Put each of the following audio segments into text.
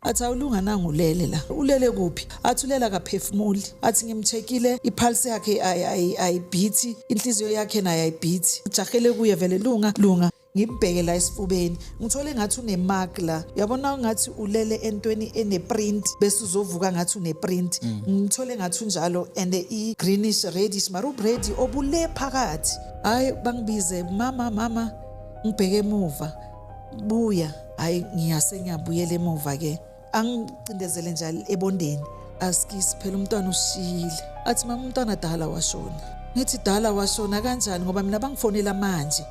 Athi awulunga nangulele la. Ulele kuphi? Athi ulela kaphefumuli. Athi ngimcheckile ipulse yakhe ayibhithi, inhliziyo yakhe nayo ayibhithi. Ujahele kuye vele lunga. Ngibheke la esifubeni. Ngithole ngathi unemark la. Uyabona ngathi ulele entweni eneprint bese uzovuka ngathi uneprint. Ngithole ngathi unjalo and greenish reddish marubready obule phakathi. Hayi bangibize mama ngibheke emuva. Buya hayi ngiyabuyela emuva ke. Angicindezele njalo ebondeni. Askisi phela umntwana ushile. Athi mama umntwana dala washona. Ngithi dala washona kanjani ngoba mina bangifonela manje.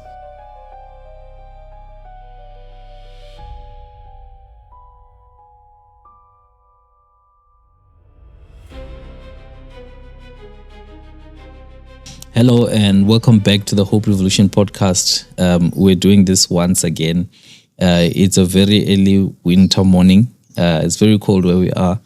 Hello and welcome back to the Hope Revolution podcast. We're doing this once again. It's a very early winter morning. It's very cold where we are.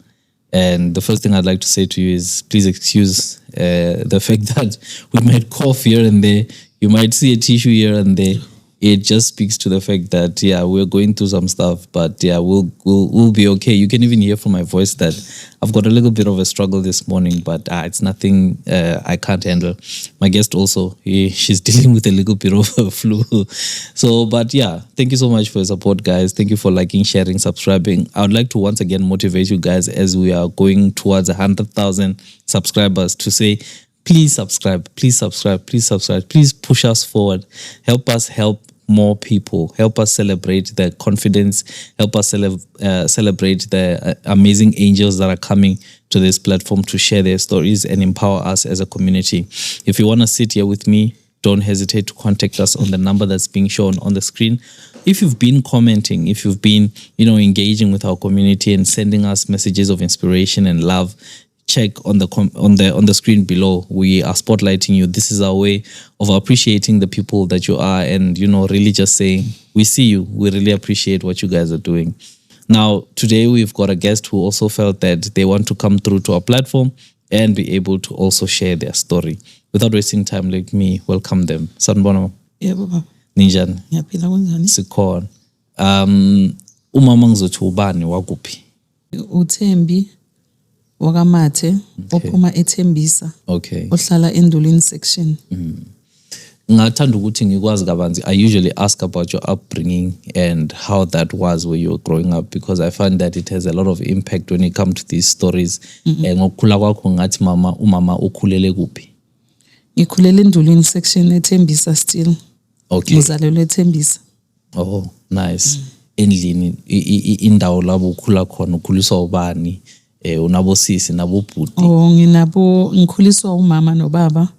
And the first thing I'd like to say to you is please excuse the fact that we might cough here and there. You might see a tissue here and there. It just speaks to the fact that, we're going through some stuff, but we'll be okay. You can even hear from my voice that I've got a little bit of a struggle this morning, but it's nothing I can't handle. My guest also, she's dealing with a little bit of a flu. So, but thank you so much for your support, guys. Thank you for liking, sharing, subscribing. I would like to once again motivate you guys as we are going towards 100,000 subscribers to say, please subscribe, please push us forward, help us help more people, help us celebrate the confidence, help us celebrate the amazing angels that are coming to this platform to share their stories and empower us as a community. If you want to sit here with me, don't hesitate to contact us on the number that's being shown on the screen. If you've been commenting, if you've been, engaging with our community and sending us messages of inspiration and love, check on the screen below. We are spotlighting you. This is our way of appreciating the people that you are and, really just saying, we see you. We really appreciate what you guys are doing. Now, today we've got a guest who also felt that they want to come through to our platform and be able to also share their story. Without wasting time, let me welcome them. Sanbono. Yeah, baba. Ninjani. Ngiyaphila kunjani? Sikhona. Umama ngizothi ubani wakuphi? uThembi wakamathe ophuma eThembisa. Okay. Ohlala eNdulini section. Ngathanda ukuthi ngikwazi kabanzi. I usually ask about your upbringing and how that was when you were growing up because I find that it has a lot of impact when it comes to these stories. Ngokukhula kwakho ngathi umama ukhulele kuphi? Ngikhulele eNdulini section eThembisa still. Okay. Ngizalelwe eThembisa. Oh, nice. Endlini indawo labo ukhula khona ukhuliswa ubani? Unabo sisi nabo bhuti. Ngikhuliswa umama nobaba.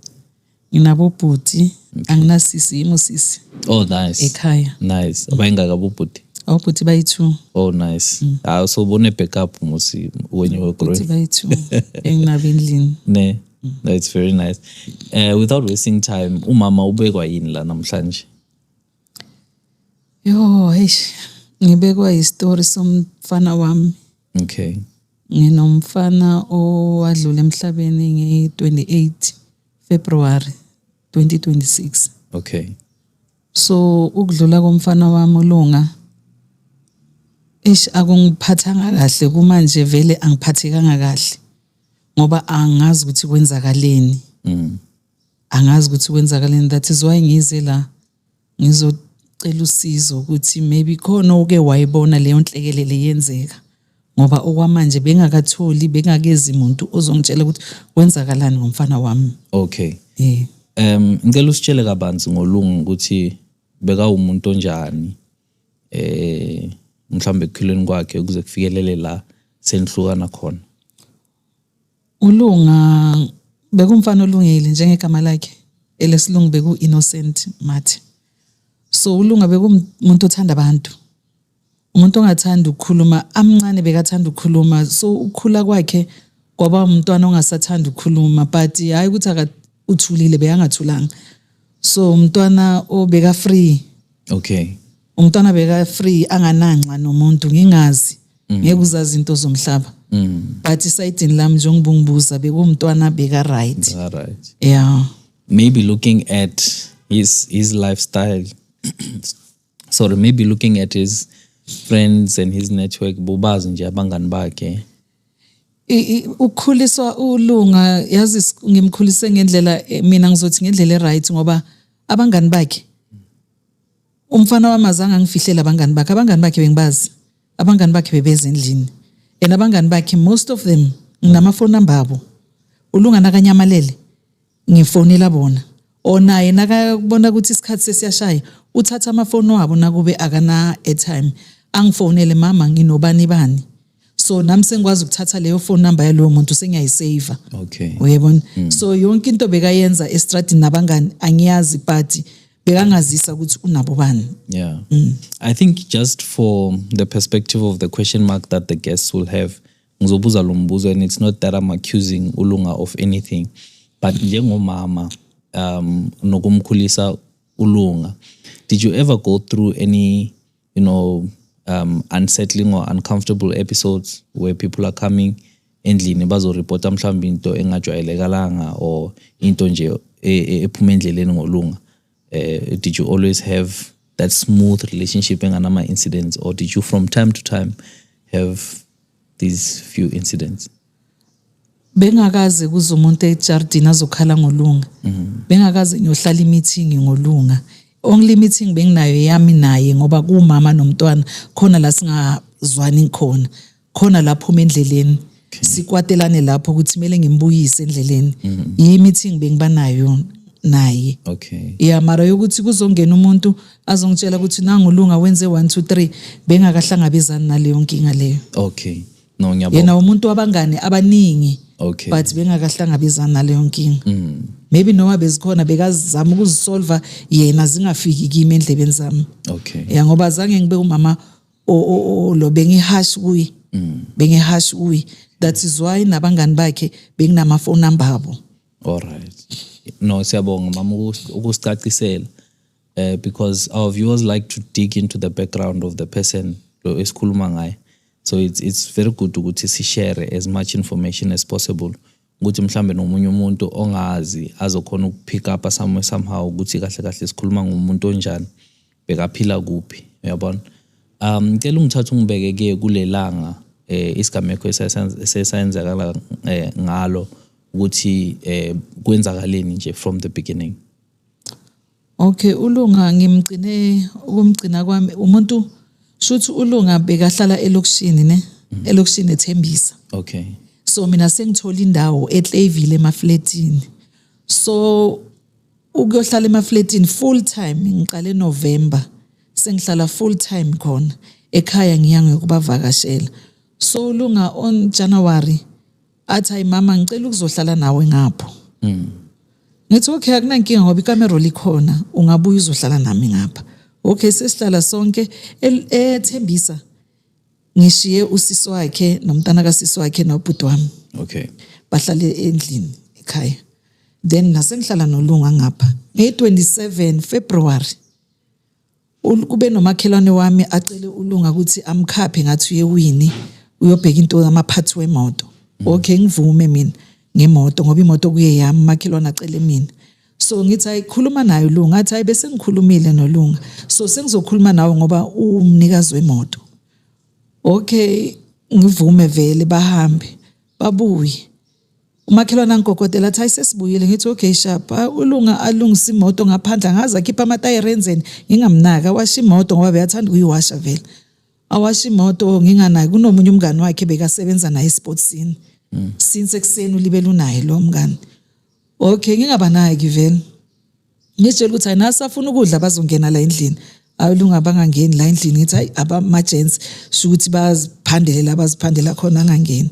Nginabo bhuti, anginasisi imosisi. Oh, nice. Ekhaya. Nice. Abayingaka bhuti? Bhuti bayi2. Oh, nice. So bone backup musi when you were growing. Bhuti bayi2. Enginabo endlini. Ne. That's very nice. Without wasting time, umama ubekwa yini la namhlanje? Ngibekwa istory somfana wami. Okay. Nginomfana owadlula emhlabeni nge-28 February 2026. Okay. So ukudlula komfana wami uLunga akungiphathanga kahle kumanje vele angiphathekanga kahle ngoba angazi ukuthi kwenzakaleni. Angazi ukuthi kwenzakaleni. That is why ngize la ngizocela usizo ukuthi maybe khona oke wayibona leyo nhlekelele yenzeka. Ngoba okwamanje bengakatholi bengakezi umuntu ozongitshela ukuthi kwenzakalani ngomfana wami. Okay. Ngicela usitshele kabanzi ngoLunga ukuthi beka umuntu onjani mhlambe ekukhuleni kwakhe ukuze kufikelele la senihlukana khona. uLunga bekumfana olungile njengegama lakhe elesilungu beku Innocent Mathi. So uLunga bekumuntu othanda abantu. Umuntu ongathanda ukukhuluma, amncane bekathanda ukukhuluma. So ukukhula kwakhe kwaba umntwana ongasathanda ukukhuluma but hayi ukuthi uthulile beyangathulanga. So umntwana obeka free. Okay. Umntwana beka free angananxa nomuntu ngingazi. Ngeke uzazi into zomhlaba. But isayidini lami njengobubuza bekumntwana beka right. Right. Yeah. Maybe looking at his lifestyle. Sorry, maybe looking at his friends and his network bobazi nje abangani bakhe? Ukukhuliswa uLunga yazi ngimkhulise ngendlela mina ngizothi ngendlela right ngoba abangani bakhe umfana wamazanga ngifihlela abangani bakhe bengibazi abangani bakhe bebeze endlini and abangani bakhe most of them nginama phone number abo uLunga nakanyamalele ngifonela bona onaye nakabona ukuthi isikhathi sesiyashaya uthatha amafoni wabo nakube akana airtime angifonele mama nginobani bani so nami sengikwazi ukuthatha leyo phone number yalowo muntu sengiyayisave. Okay. Uyabona? So yonke into bekayenza estradini nabangani angiyazi but bekangazisa ukuthi unabo bani. Yeah. I think just for the perspective of the question mark that the guests will have, ngizobuza lo mbuzo, and it's not that I'm accusing uLunga of anything, but njengomama nokumkhulisa uLunga, did you ever go through any, unsettling or uncomfortable episodes where people are coming endlini bazoreport mhlawumbe into engajwayelekalanga or into nje ephuma endleleni ngoLunga? Did you always have that smooth relationship enganama incidents, or did you from time to time have these few incidents? Bengakaze kuzomuntu ejardini azokhala ngoLunga. Bengakaze ngiyohlala imeeting ngoLunga. Only meeting benginayo yami naye ngoba kumama nomntwana khona la singazwani khona lapho endleleni sikwatelane lapho ukuthi kumele ngimbuyise endleleni. Yi meeting bengibanayo naye. Okay. Yeah, mara yokuthi kuzongena umuntu azongitshela ukuthi nanguLunga wenze 1 2 3 bengakahlangabezani naleyo nkinga leyo. Okay. No ngiyabona. Yena umuntu wabangane abaningi. Okay. But bengakahlangabezani naleyo nkinga. Maybe noma bezikhona bekazama ukuzisolve yena zingafiki kimi endlebeni zami. Okay. Yeah, ngoba zange ngibe umama lo bengihash kuyi. Bengihash kuyi. That is why nabangani bakhe benginama phone number abo. All right. No, siyabonga mama ukusicacisela, because our viewers like to dig into the background of the person lo esikhuluma ngaye. So it's very good ukuthi si share as much information as possible ukuthi mhlambe nomunye umuntu ongazi azokhona ukupick up somehow ukuthi kahle kahle sikhuluma ngomuntu onjani, bekaphila kuphi, uyabona? Ngicela ungithathe ungibekeke kulelanga isigameko esesenzakala ngalo ukuthi kwenzakaleni nje from the beginning. Okay, uLunga ukumgcina kwami umuntu shuthi uLunga bekahlala elokishini elokishini eThembisa. Okay. So mina sengithola indawo eClayville emafletini. So ukuyohlala emafletini full time ngiqale November sengihlala full time khona ekhaya ngiyange kubavakashela. So uLunga on January athi mama ngicela ukuzohlala nawe ngapho. Ngithi okay akunankinga ngoba ikamera likhona ungabuya uzohlala nami ngapha. Okay sesihlala sonke eThembisa ngishiye usisi wakhe nomntana kasisi wakhe nobhuti wami. Okay. Bahlale endlini ekhaya. Then nasengihlala noLunga ngapha. Nge-27 February kube nomakhelwane wami acele uLunga ukuthi amkhaphe ngathi uyewini uyobheka into amaphathi wemoto. Okay ngivume mina ngemoto ngoba imoto kuye yami makhelwane acele mina. So ngithi ayikhuluma naye uLunga athi ayi bese ngikhulumile noLunga. So sengizokhuluma nawe ngoba umnikazi wemoto. Okay ngivume vele bahambe babuye. Umakhelwane angikokotela athi ayisesibuyile ngithi okay sharp uLunga alungisa imoto ngaphandle ngaze akhipha amatayere enzeni ngingamnaka washa imoto ngoba beyathanda ukuyiwasha vele. Awasha imoto nginganaki kunomunye umngane wakhe bekasebenza naye esportsini. Since ekseni ulibele unaye lo mngane. Okay ngingabanaki vele. Ngitshela ukuthi ayinasafuna ukudla bazongena la endlini. Awulunga bangangeni la endlini ngithi hayi abamagents shukuthi baziphandela khona angangeni.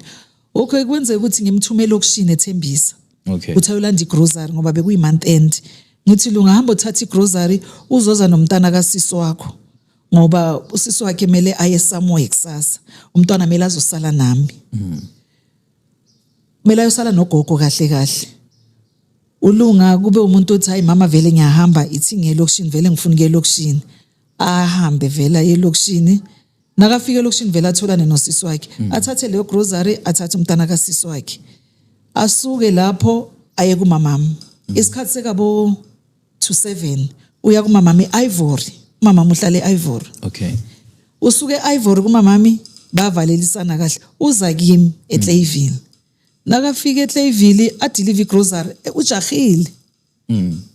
Okay kwenze ukuthi ngimthumele okushini eThembisa. Okay. Uthi ayolanda igrocery ngoba bekuyi month end. Ngithi Lunga hamba uthatha igrocery uzoza nomntana kasisi wakho. Ngoba usisi wakhe mele aye somewhere kusasa. Umntwana mele azosala nami. Mele ayosala nogogo kahle. uLunga kube umuntu othi hayi mama vele ngiyahamba ithi ngelokishini vele ngifuna ukuya elokishini. Ahambe vela elokishini. Nakafika elokishini vele atholane nosisi wakhe. Athathe leyo grocery athathe umntana kasisi wakhe. Asuke lapho aye kumamami. Isikhathi sekabo 27 uya kumamami eIvory. Mama uhlala eIvory. Okay. usuke Ivory kumamami bavalelisana kahle uza kimi eClayville nakafika eClayville adeliver grocery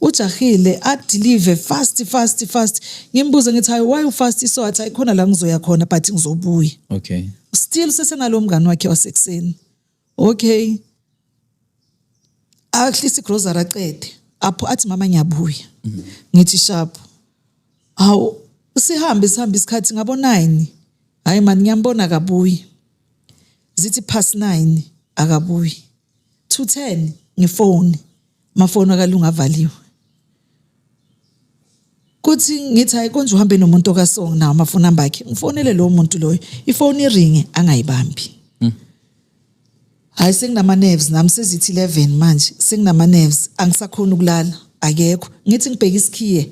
ujahile adeliver fast ngimbuze ngithi hayi why ufast so athi khona la ngizoya khona but ngizobuya Okay. still sesenalo mngani wakhe wasekuseni okay ahlisi grocery aqede apho athi mama ngiyabuya ngithi sharp awu sihambe isikhathi ngabo 9 hayi man ngiyambona akabuyi zithi past 9 akabuyi 2:10 ngifone mafoni akalunga avaliwe kuthi ngithi hayi konje uhambe nomuntu okaSong nawo amafoni namba yakhe ngifonele lo muntu loyo ifoni iringe angayibambi hayi senginama nerves nami sezithi 11 manje senginama nerves angisakhona ukulala akekho ngithi ngibheka isikhiye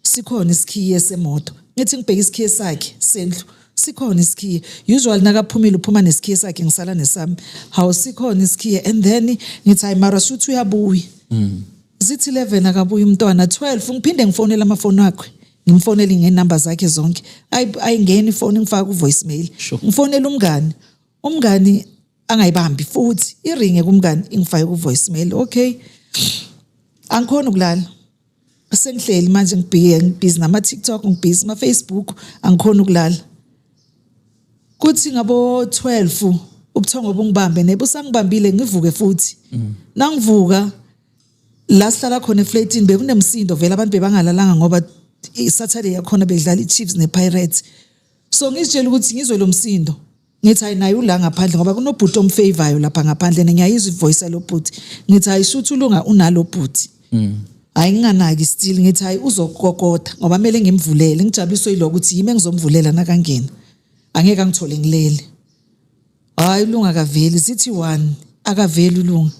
sikhona isikhiye semoto ngithi ngibheka isikhiye sakhe sendlu sikhona isikhiye usually nakaphumile uphuma nesikhiye sakhe ngisala nesami how sikhona isikhiye and then ngithi hayi mara shuthi uyabuya zithi 11 akabuya umntwana 12 ngiphinde ngifonela amafoni akhe ngimfonela ngenamba zakhe zonke ayingeni ifoni ngifaka uvoicemail ngifonela umngani angayibambi futhi iringe kumngani ingifake kuvoicemail okay angikhona ukulala sengihleli manje ngibhizi nama TikTok ngibhizi ma Facebook angikhona ukulala kuthi ngabo 12 ubuthongo bungibambe nebusangibambile ngivuke futhi nangivuka la sihlala khona eflatini bekunemsindo vele abantu bebangalalanga ngoba iSaturday yakhona bedlala iChiefs nePirates so ngizitshela ukuthi ngizwe lo msindo ngithi hayi naye ula ngaphandle ngoba kunobhuti omfavorayo lapha ngaphandle ngiyayizwa ivoice yalobhuti ngithi hayi shuthi ulunga unalo bhuti hayi nginganaki still ngithi hayi uzokokota ngoba kumele ngimvulele ngijabuliswe yiloko ukuthi yimi engizomvulela nakangena angeke angithole ngilele hayi ulunga akaveli zithi 1 akaveli ulunga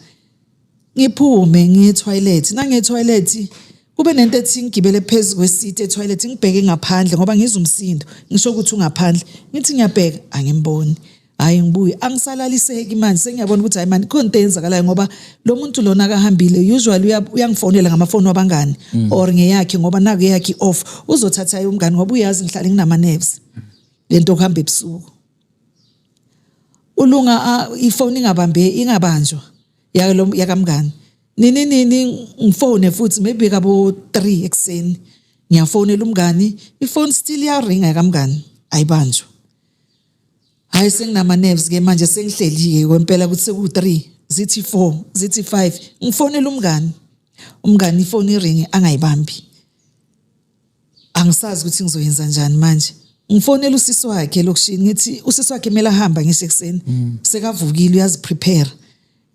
ngiphume ngiye toilet nange toilet kube nento ethi ngigibele phezulu kwesite etoilet ngibheke ngaphandle ngoba ngizwa umsindo ngisho ukuthi ungaphandle ngithi ngiyabheka angimboni hayi ngibuye angisalaliseki manje sengiyabona ukuthi hayi manje khona into eyenzakalayo ngoba lo muntu lona akahambile usually uyangifonela ngamafoni wabangani or ngeyakhe ngoba naku yakhe off uzothatha ayi umngani ngoba uyazi ngihlala nginama nerves lento okuhamba ebusuku ulunga ifoni ingabanjwa yakamngani nini ngifone futhi maybe kabo 3 ekseni ngiyafonela umngani ifoni still yaringa yakamngani ayibanjwa hayi senginama nerves ke manje sengihleli kwempela ukuthi seku 3 zithi 4 zithi 5 ngifonela umngani ifoni iringi angayibambi angisazi ukuthi ngizoyenza njani manje ngifonela usisi wakhe lokushini ngithi usisi wakhe kumele ahamba ngesekuseni sekavukile uyazi prepare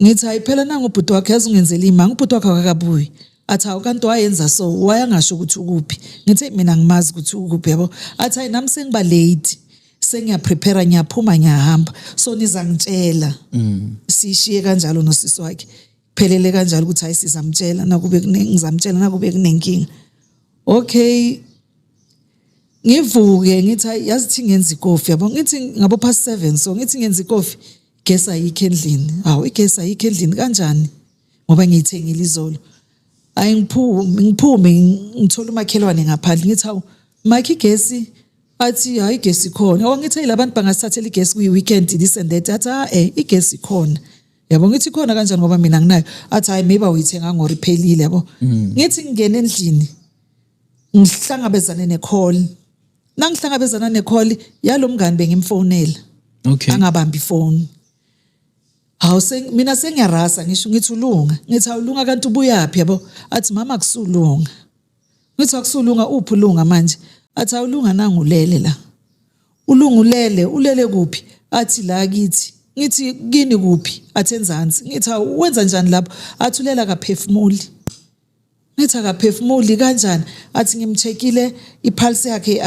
ngithi hayi phela nangu ubhuti wakhe yazi ungenzela imanga ubhuti wakhe akakabuyi athi awukanti wayenza so wayangasho ukuthi ukuphi ngithi mina ngimazi ukuthi ukuphi yabo athi hayi nami sengiba late sengiyaprepare ngiyaphuma ngiyahamba so niza ngitshela sishiye kanjalo nosisi wakhe phelele kanjalo ukuthi hayi sizamtshela nakube ngizamtshela nakube kunenkinga okay ngivuke ngithi yazi ngenza ikofi yabo ngithi ngabo past 7 so ngithi ngenza ikofi gesa ayikho endlini hawu igesa ayikho endlini kanjani ngoba ngiyithengile izolo ayi ngiphume ngithola umakhelwane ngaphandle ngithi hawu makhi igesi athi hayi igesi khona ngoba ngithi labantu bangasithathela igesi kuyi weekend this and that athi igesi khona yabo ngithi khona kanjani ngoba mina nginayo athi hayi maybe uyithenga ngoriphelile yabo ngithi ngene endlini ngihlangabezane necall nangihlangabezana necall yalomngani bengimfonela Okay. angabambi phone hawu mina sengiyarasa ngisho ngithi ulunga ngithi awulunga kanti ubuyapi yabo athi mama kusulunga ngithi akusulunga uphi ulunga manje athi awulunga nangulele la ulele kuphi athi la kithi ngithi kini kuphi athi enzansi ngithi wenza njani lapho athi ulela kaphefumuli ngithi akaphefumuli kanjani athi ngimcheckile ipulse yakhe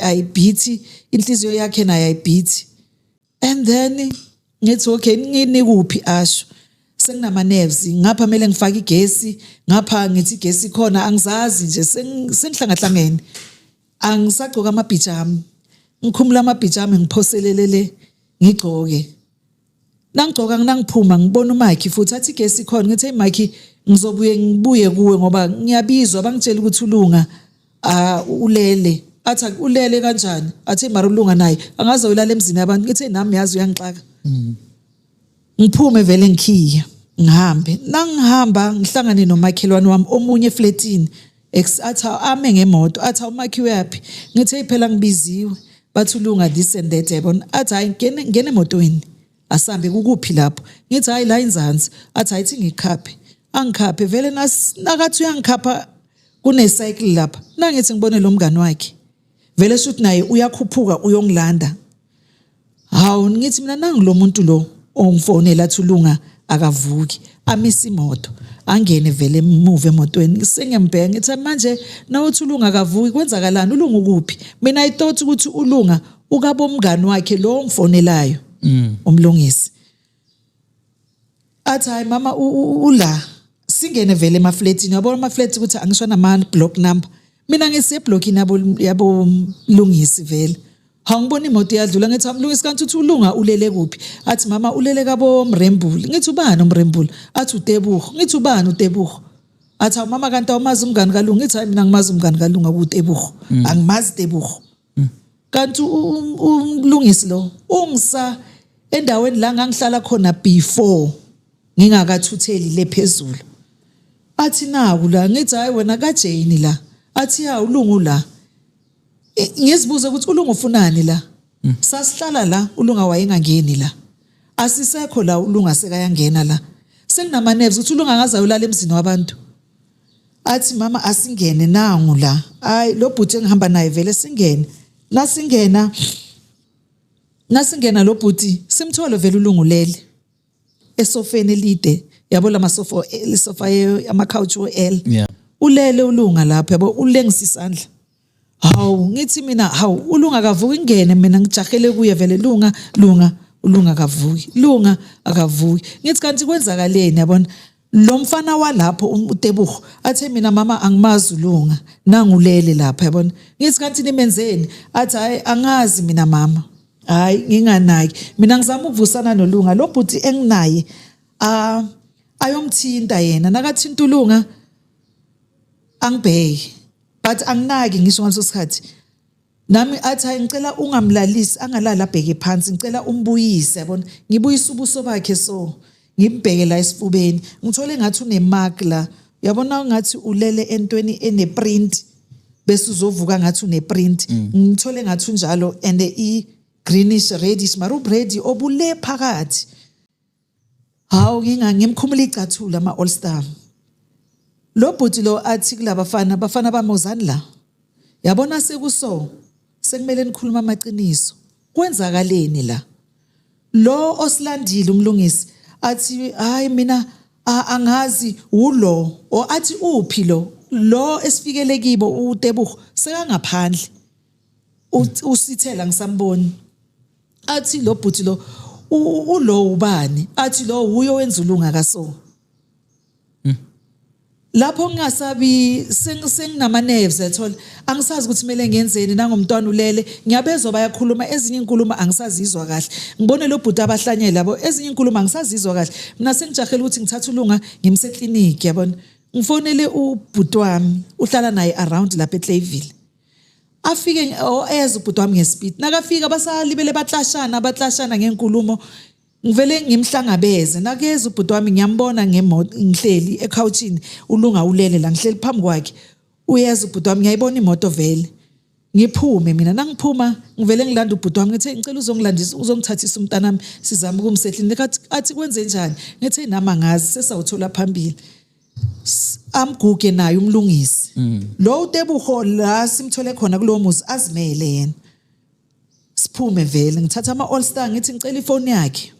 ayibhithi inhliziyo yakhe nayo ayibhithi and then ngithi okay ngini kuphi asho senginama nerves ngapha kumele ngifake igesi ngapha ngithi igesi khona angizazi nje sengihlangahlangene angisagcoka amabhijama ngikhumula amabhijama ngiphoselelele ngigcoke nangigcoka ngiphuma ngibona uMike futhi athi igesi khona ngithi hey Mike ngizobuye kuwe ngoba ngiyabizwa bangitshela ukuthi ulunga ulele athi ulele kanjani athi marulunga naye angaze uyilala emzini yabantu ngithi nami yazi uyangixaka ngiphume vele ngikhiya ngihambe nangihamba ngihlangane nomakhelwane wami omunye eflatini athi ame ngemoto athi umakhiwe yapi ngithe phela ngibiziwe bathi ulunga this and that yabona athi hayi ngene emotweni asambe kukuphi lapho ngithi hayi la inzansi athi ayithi ngikhaphe angikhaphe vele nakathi uyangikhapha kune cycle lapha nangithi ngibone lo mngani wakhe vele shuthi naye uyakhuphuka uyongilanda hawu ngithi mina nangilo muntu lo ongifonela athi ulunga akavuki amisa imoto angene vele emuva emotweni sengiyambheka ngithi manje nawuthi ulunga akavuki kwenzakalani ulunga ukuphi mina I thought ukuthi ulunga ukabo mngani wakhe lo ongifonelayo umlungisi athi hayi mama ula singene vele emaflatini yabona amaflats ukuthi angishona ama block number mina ngise blockini yabo mlungisi vele hangibona imoto iyadlula ngithi amlungisi kanti uthi ulunga ulele kuphi athi mama ulele kabo Mrembuli ngithi ubani uMrembuli athi uTebuho ngithi ubani uTebuho athi mama kanti awumazi umngani kaLunga ngithi hayi mina ngimazi umngani kaLunga kuTebuho angimazi Tebuho kanti umlungisi lo ungisa endaweni la ngangihlala khona before ngingakathutheli lephezulu athi naku la ngithi hayi wena kaJane la athi ya ulungu la ngizibuza ukuthi ulungu ufunani la sasihlala la ulunga wayengangeni la asisekho la ulunga sekayangena la senginama nerves ukuthi ulunga ngaza uyolala emzini wabantu athi mama asingene nangu la hayi lo bhuti engihamba naye vele singene nasingena lo bhuti simthole vele ulungu lele esofeni elide yabo lamasofa isofa ama couch L ulele ulunga lapha yabo ulengisisandla hawu ngithi mina hawu ulunga akavuki ngene mina ngijahele kuye vele ulunga akavuki ngithi kanti kwenzakaleni yabona lo mfana walapho uTebuho athe mina mama angimazi ulunga nangulele lapha yabona ngithi kanti nimenzeni athi hayi angazi mina mama hayi nginganaki mina ngizama ukuvusana nolunga lo bhuti enginaye ayomthinta yena nakathinta ulunga angibheke but anginaki ngisho ngaleso sikhathi nami athi hayi ngicela ungamlalisi angalala abheke phansi ngicela umbuyise yabona ngibuyisa ubuso bakhe so ngimbheke la esifubeni ngithole ngathi unemark la yabona ngathi ulele entweni eneprint bese uzovuka ngathi uneprint ngithole ngathi unjalo and greenish reddish marubready obule phakathi hawu ngimkhumula icathula ama all star lo bhuti lo athi kulabafana bamozani la yabona sekuso sekumele nikhuluma amaqiniso kwenzakaleni la lo osilandile umlungisi athi hayi mina angazi ulo o athi uphi lo esifikele kibo uTebuho sekangaphandle usithela ngisamboni athi lo bhuti lo ulo ubani athi lo uyo wenza ulunga kaso lapho ngingasabi senginama nerves ethola angisazi ukuthi kumele ngenzeni nangomntwana ulele ngiyabezwa bayakhuluma ezinye inkulumo angisazizwa kahle ngibone lo bhuti abahlanye labo ezinye inkulumo angisazizwa kahle mina sengijahela ukuthi ngithathe ulunga ngimse clinic yabona ngifonele ubhuti wami uhlala naye around lapha eClayville afike eza ubhuti wami ngespeed nakafika basalibele batlashana ngenkulumo ngivele ngimhlangabeze nakeza ubhuti wami ngiyambona ngemoto ngihleli ekhawuchini ulunga ulele la ngihleli phambi kwakhe uyeza ubhuti wami ngiyayibona imoto vele ngiphume mina nangiphuma ngivele ngilanda ubhuti wami ngithe ngicela uzongilandisa uzongithathisa umntanami sizama ukumsehlini athi kwenze njani ngithe nama ngazi sesawuthola phambili amguge naye umlungisi lo uTebuho la simthole khona kulo muzi azimele yena siphume vele ngithatha ama all star ngithi ngicela ifoni yakhe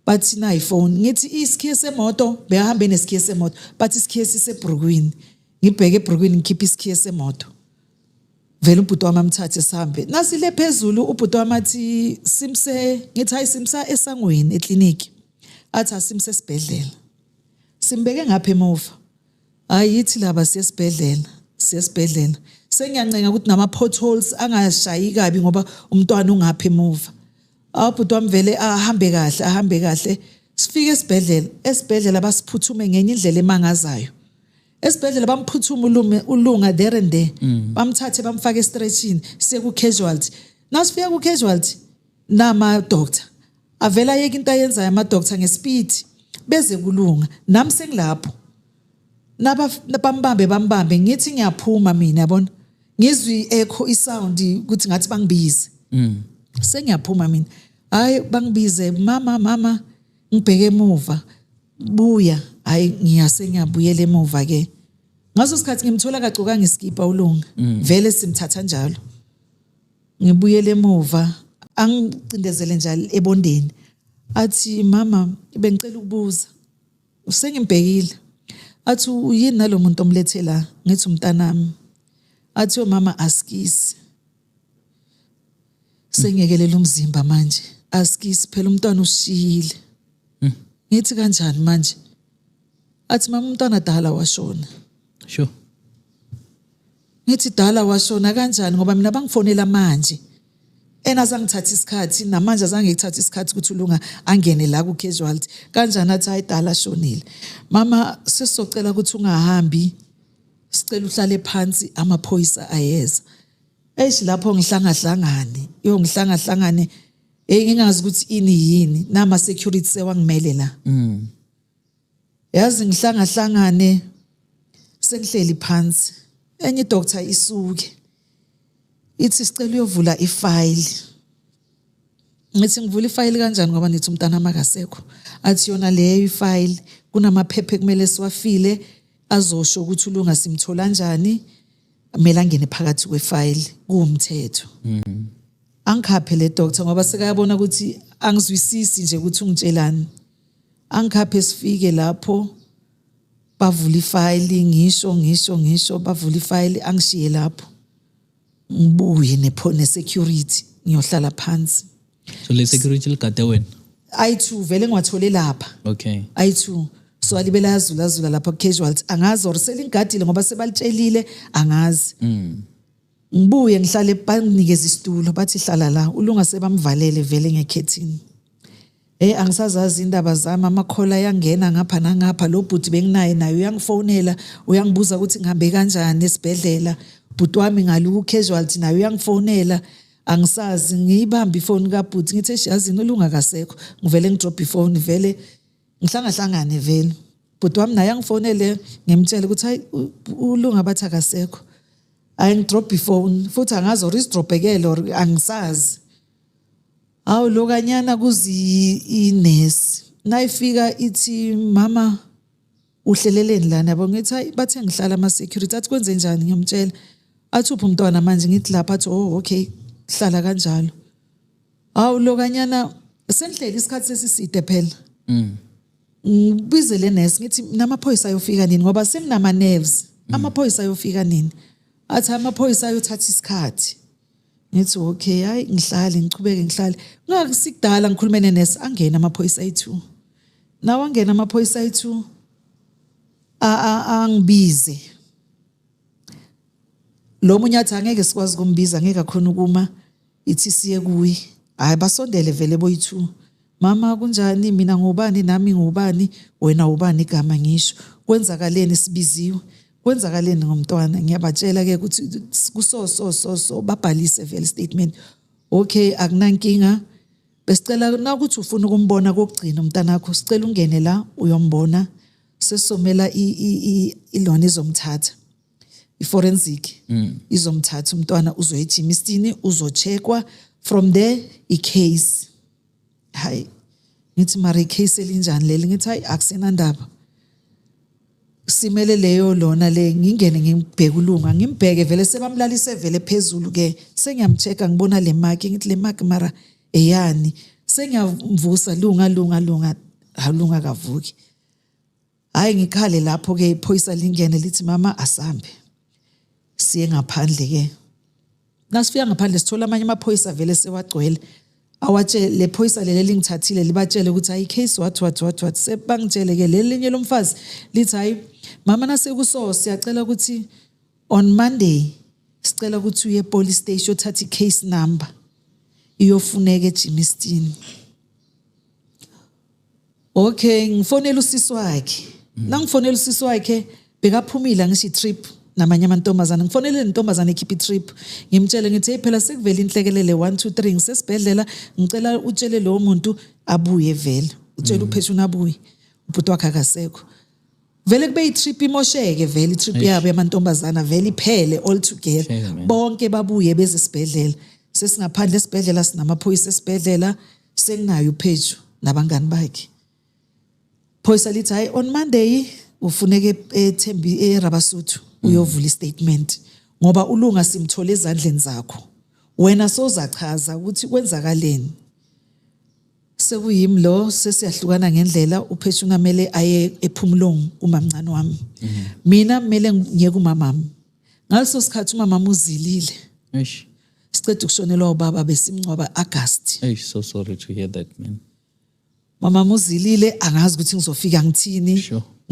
bathi na iphone ngithi isikhiye semoto behambe nesikhiye semoto bathi isikhiye siseBrooklyn ngibheke eBrooklyn ngikhipha isikhiye semoto vele ubhuti wami amthathe sihambe nasile phezulu ubhuti wami athi simse ngithi hayi simsa esangweni eclinic athi asimse esibhedlela simbeke ngapha emuva ayithi laba siyesibhedlela sengiyancenga ukuthi nama potholes angashayi kabi ngoba umntwana ungapha emuva ubhuti wami vele ahambe kahle sifike esibhedlela basiphuthume ngenye indlela emangazayo esibhedlela bamphuthuma ulunga there and there bamthathe bamfake estretchini seku casualty nasifika ku casualty nama doctor avela yeke into ayenzayo ama doctor ngespeed beze kulunga nami sengilapho bambambe ngithi ngiyaphuma mina yabona ngizwi echo isound ukuthi ngathi bangibize sengiyaphuma mina hayi bangibize mama ngibheke emuva buya hayi ngiyabuyela emuva ke ngaso isikhathi ngimthola kagcoka ngeskipa ulunga vele simthatha njalo ngibuyele emuva angicindezele njalo ebondeni athi mama bengicela ukubuza usengimbhekile athi uyini nalomuntu omlethe la ngithi umntanami athi mama askisi sengekelela umzimba manje askisi phela umntwana ushiyile ngithi kanjani manje athi mama umntwana dala washona sure ngithi dala washona kanjani ngoba mina bangifonela manje azangithatha isikhathi namanje azangithatha isikhathi ukuthi ulunga angene la ku casualty kanjani athi hayi dala shonile mama sesizocela ukuthi ungahambi sicela uhlale phansi amaphoyisa ayeza lapho ngihlangane ngingazi ukuthi ini yini nama security sewangimele la yazi ngihlangane sengihleli phansi enye doctor isuke ithi sicela uyovula ifile ngithi ngivula ifile kanjani ngoba nithi umntana makasekho athi yona leyo ifile kunamaphepha kumele siwafile azosho ukuthi ulunga simthola kanjani kumele angene phakathi kwefile kuumthetho angikhaphe le doctor ngoba sekayabona ukuthi angizwisisi nje ukuthi ungitshelani angikhaphe sifike lapho bavula ifile ngisho bavula ifile angishiye lapho ngibuye ne-security ngiyohlala phansi so le security ligade wena I2 vele ngiwathole lapha okay I2 so alibela yazula lapha casualty angazi or selingadile ngoba sebalitshelile angazi ngibuye ngihlale banikeza isitulo bathi hlala la ulunga sebamvalele vele ngekhethini angisazazi indaba zami amakhola yangena ngapha nangapha lo bhuti benginaye nayo uyangifonela uyangibuza ukuthi ngihambe kanjani esibhedlela bhuti wami ngaluku casualty nayo uyangifonela angisazi ngiyibamba ifoni kabhuti ngithi yazini ulunga kasekho ngivele ngidrop ifoni vele ngihlangahlangane vele bhuti wami naye angifonele ngimtshela ukuthi hayi ulunga bathi akasekho ngidrop ifoni futhi angazi or isidropekele or angisazi awu lokanyana kuzi inesi nayifika ithi mama uhleleleni lana yabo ngithi hayi bathe ngihlala ama security athi kwenze njani ngiyomtshela athi uphi umntwana manje ngithi lapha athi okay hlala kanjalo awu lokanyana sengihleli isikhathi sesiside phela ngibizele nesi ngithi namaphoyisa ayofika nini ngoba senginama nerves amaphoyisa ayofika nini athi amaphoyisa ayothatha isikhathi ngithi okay hayi ngihlale ngichubeke ngihlale ngakusikudala ngikhulumene nesi angena amaphoyisa ayi2 nawo angena amaphoyisa ayi2 angibize lo munye athi angeke sikwazi kumbiza ngeke khona ukuma ithi siye kuyi hayi basondele vele boyi2 mama kunjani mina ngubani nami ngubani wena ubani igama ngisho kwenzakaleni sibiziwe kwenzakaleni ngomntwana ngiyabatshela ke ukuthi kuso babhalise vele statement okay akunankinga besicela na ukuthi ufuna ukumbona kokugcina umntana wakho sicela ungene la uyombona sesomela ilona izomthatha iforensic izomthatha umntwana uzoyijimistini uzocheckwa from there icase hayi ngithi mari case elinjani leli ngithi hayi akusenandaba simele leyo lona le ngingene ngibheke ulunga ngimbheke vele sebamlalise vele phezulu ke sengiyamchecka ngibona le mark ngithi le mark mara eyani sengiyamvusa lunga kavuki hayi ngikhale lapho ke iphoyisa lingene lithi mama asambe siye ngaphandle ke nasifika ngaphandle sithola amanye amaphoyisa vele sewagcwele awatshele le phoyisa leli lingithathile libatshele ukuthi hayi case what sebangitshele ke leli linye lomfazi lithi hayi mama nasekuso siyacela ukuthi on Monday sicela ukuthi uye police station uthathe case number iyofuneka eJimistini okay ngifonela usisi wakhe nangifonela usisi wakhe bekaphumile ngisho trip namanye amantombazana ngifonele intombazana ekhipha trip ngimtshele ngithi hey phela sekuvela inhlekelele 1 2 3 ngisesibhedlela ngicela utshele lo muntu abuye vele utshela uphethuna abuye ubhuti wakhe akasekho vele kube itrip imosheke vele itrip yabo yamantombazana vele iphele all together bonke babuye beze esibhedlela sesingaphandle esibhedlela sinamaphoyisa esibhedlela senginayo upheju nabangani bakhe phoyisa lithi hayi on Monday ufuneke eThembi eRabasuthu uyovula istatement ngoba uLunga simthole ezandleni zakho wena sozachaza ukuthi kwenzakaleni sekuyimi lo sesiyahlukana ngendlela uphethu ngamele aye ephumulong umamncane wami mina kumele ngiye kumamami ngaleso sikhathi umamami uzilile sicede ukushonelwa ubaba besimncwaba August so sorry to hear that man mama uzilile angazi ukuthi ngizofika ngithini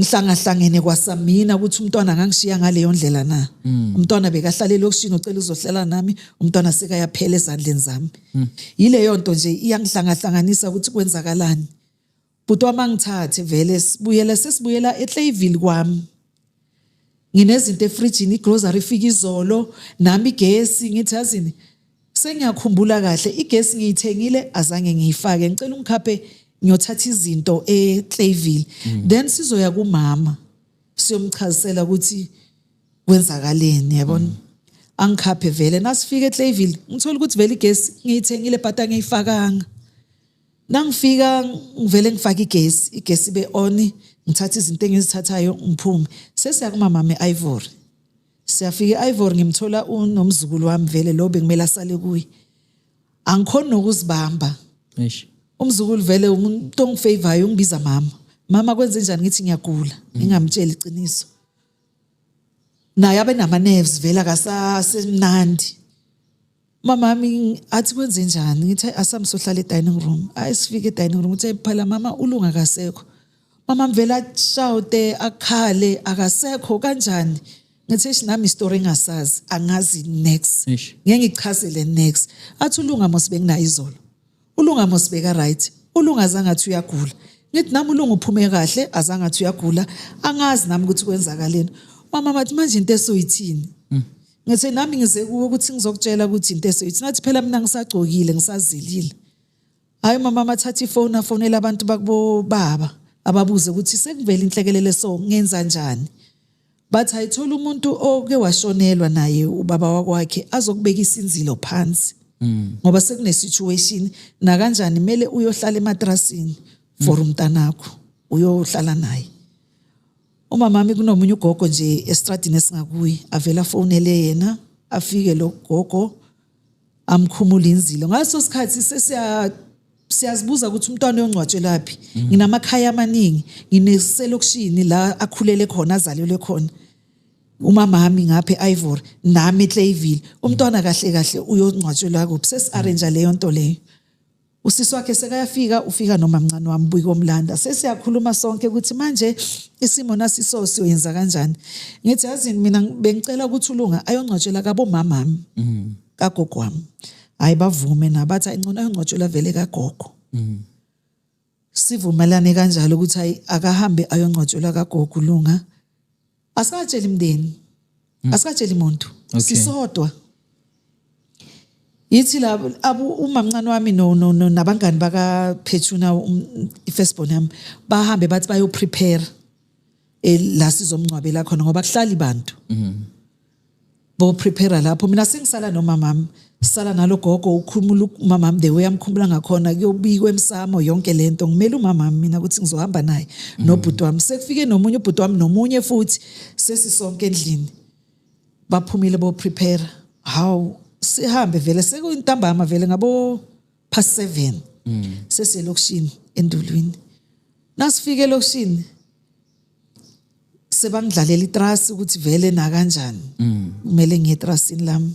ngihlangahlangene kwasamina ukuthi umntwana angangishiya ngaleyo ndlela na umntwana bekahlale lokushini ucela uzohlala nami umntwana sekayaphela ezandleni zami yileyo nto nje iyangihlangahlanganisa ukuthi kwenzakalani but wamangithathe vele sesibuyela eClayville kwami nginezinto efridgini igrocery ifika izolo nami igesi ngithi yazini sengiyakhumbula kahle igesi ngiyithengile azange ngiyifake ngicela ungikhaphe ngiyothatha izinto eClayville then sizoya kumama siyomchazisela ukuthi kwenzakaleni yabona angikhaphe vele nasifika eClayville ngithola ukuthi vele igesi ngiyithengile but angiyifakanga nangifika ngivele ngifaka igesi ibe on ngithatha izinto engizithathayo ngiphume sesiya kumama eIvory siyafika eIvory ngimthola unomzukulu wami vele lo bekumele asale kuyi angikhona nokuzibamba umzukulu vele umuntu ongifavorayo ungibiza mama kwenze njani ngithi ngiyagula ngingamtshela iqiniso naye abe nama nerves vele akasasemnandi mamami athi kwenze njani ngithi asamsohlala edining room ayisifike edining room uthi phela mama uLunga akasekho mama mvela ashawute akhale akasekho kanjani ngithi nami story engasazi angazi next ngeke ngichazele next athi uLunga mosibengina izolo uLunga mosibeka right uLunga azangathi uyagula ngithi nami uLunga uphume kahle azangathi uyagula angazi nami ukuthi kwenzakaleni mama bathi manje into esoyithini ngithi nami ngize kuwe ukuthi ngizokutshela ukuthi into esoyithini athi phela mina ngisagcokile ngisazilile hayi mama mathatha ifone afonela abantu bakubo baba ababuze ukuthi sekuvela inhlekelele so ngenza njani bathi ayithola umuntu oke washonelwa naye ubaba wakwakhe azokubeka isinzilo phansi ngoba sekune situation na kanjani kumele uyohlala ematrasini for umntanakho uyohlala naye umamami kunomunye ugogo nje estradini esingakuyi avela fonele yena afike lo gogo amkhumula inzilo ngaso sikhathi siyazibuza ukuthi umntwana uyongcwatshwe laphi nginamakhaya amaningi ngineselokishini la akhulele khona azalelwe khona umamami ngapha eIvory nami eClayville umntwana kahle kahle uyongcwatshelwa kuphi sesiarrange leyo nto leyo usisi wakhe sekayafika ufika nomamncane wami buyi komlanda sesiyakhuluma sonke ukuthi manje isimo nasiso siyenza kanjani ngithi yazini mina bengicela ukuthi uLunga ayongcwatshela kabo mamami kagogo wami hayi bavume nabathi ayingcono ayongcwatshela vele kagogo sivumelane kanjalo ukuthi hayi akahambe ayongcwatshela kagogo uLunga asikatshela imndeni asikatshela umuntu sisodwa yithi la umamncane wami no nabangani baka Phethuna ifirstborn yami bahambe bathi bayo prepare la sizomncwabela khona ngoba kuhlali abantu bo prepare lapho mina sengisala nomamami sala nalogogo ukhulumula umamami the way amkhumbula ngakhona kuyobikwa emsamo yonke lento ngimela umamami mina ukuthi ngizohamba naye nobhuti wami sekufike nomunye ubhuti wami nomunye futhi sesisonke endlini baphumile bo prepare how sihambe vele sekuyintambama vele ngabo past 7 seselokishini endulwini nasifike lokishini sebangidlalela itrust ukuthi vele na kanjani kumele ngiye etrustini lami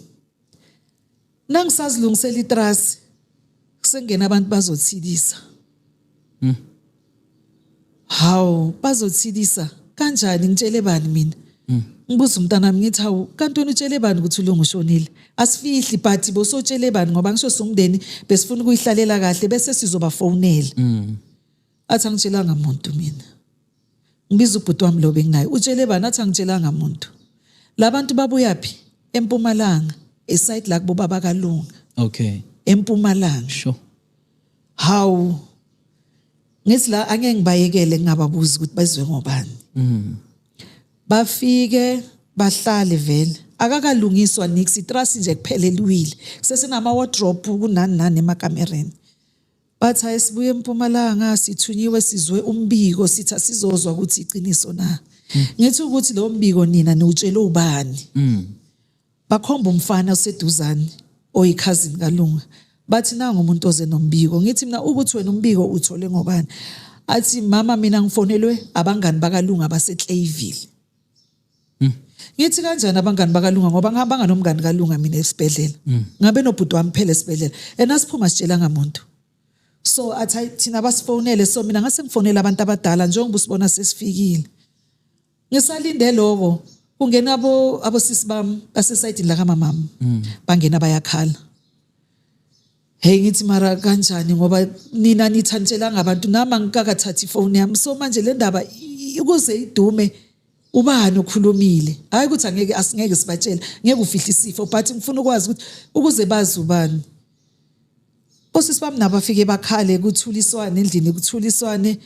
nangisazilungisela itrust kusengena abantu bazothidisa how bazothidisa kanjani ngitshele bani mina ngibuza umntana wami ngithi hawu kanti wena utshele bani ukuthi uLunga ushonile asifihli but bosotshele bani ngoba ngisho somndeni besifuna ukuyihlalela kahle bese sizobafonela athi angitshelanga umuntu mina ngibiza ubhuti wami lo benginaye utshele bani athi angitshelanga umuntu labantu babuyaphi eMpumalanga eside la kubo baba kaLunga Okay. eMpumalanga Sure. how ngithi la angeke ngibayekele ngingababuza ukuthi bazwe ngobani bafike bahlale vele akakalungiswa nix itrust nje kupheleliwile kusesenama wardrobe kunani nani emakamereni bathi ayisibuye eMpumalanga sithunyiwe sizwe umbiko sithi asizozwa ukuthi iqiniso na ngithi ukuthi lo mbiko nina niutshela ubani bakhomba umfana oseduzane oyikhazini kaLunga bathi nanga umuntu oze nombiko ngithi mina ukuthi wena umbiko uthole ngobani athi mama mina ngifonelwe abangani bakaLunga baseClayville ngithi kanjani abangani bakaLunga ngoba ngihamba nomngani kaLunga mina esibhedlela ngabe nobhuti wami phela esibhedlela enasiphuma sitshela ngamuntu so athi thina basifonele so mina ngase ngifonela abantu abadala njengoba usibona sesifikile ngisalinde lokho kungena abosisi bami basesayidini la kamama bangena bayakhala hey ngithi mara kanjani ngoba nina nithantshelanga abantu nama ngikakathathi ifone yami so manje le ndaba ukuze idume ubani okhulumile hayi ukuthi angeke asingeke sibatshela ngeke ufihla isifo but ngifuna ukwazi ukuthi ukuze bazi ubani osisi bami nabafike bakhale kuthuliswane endlini kuthuliswane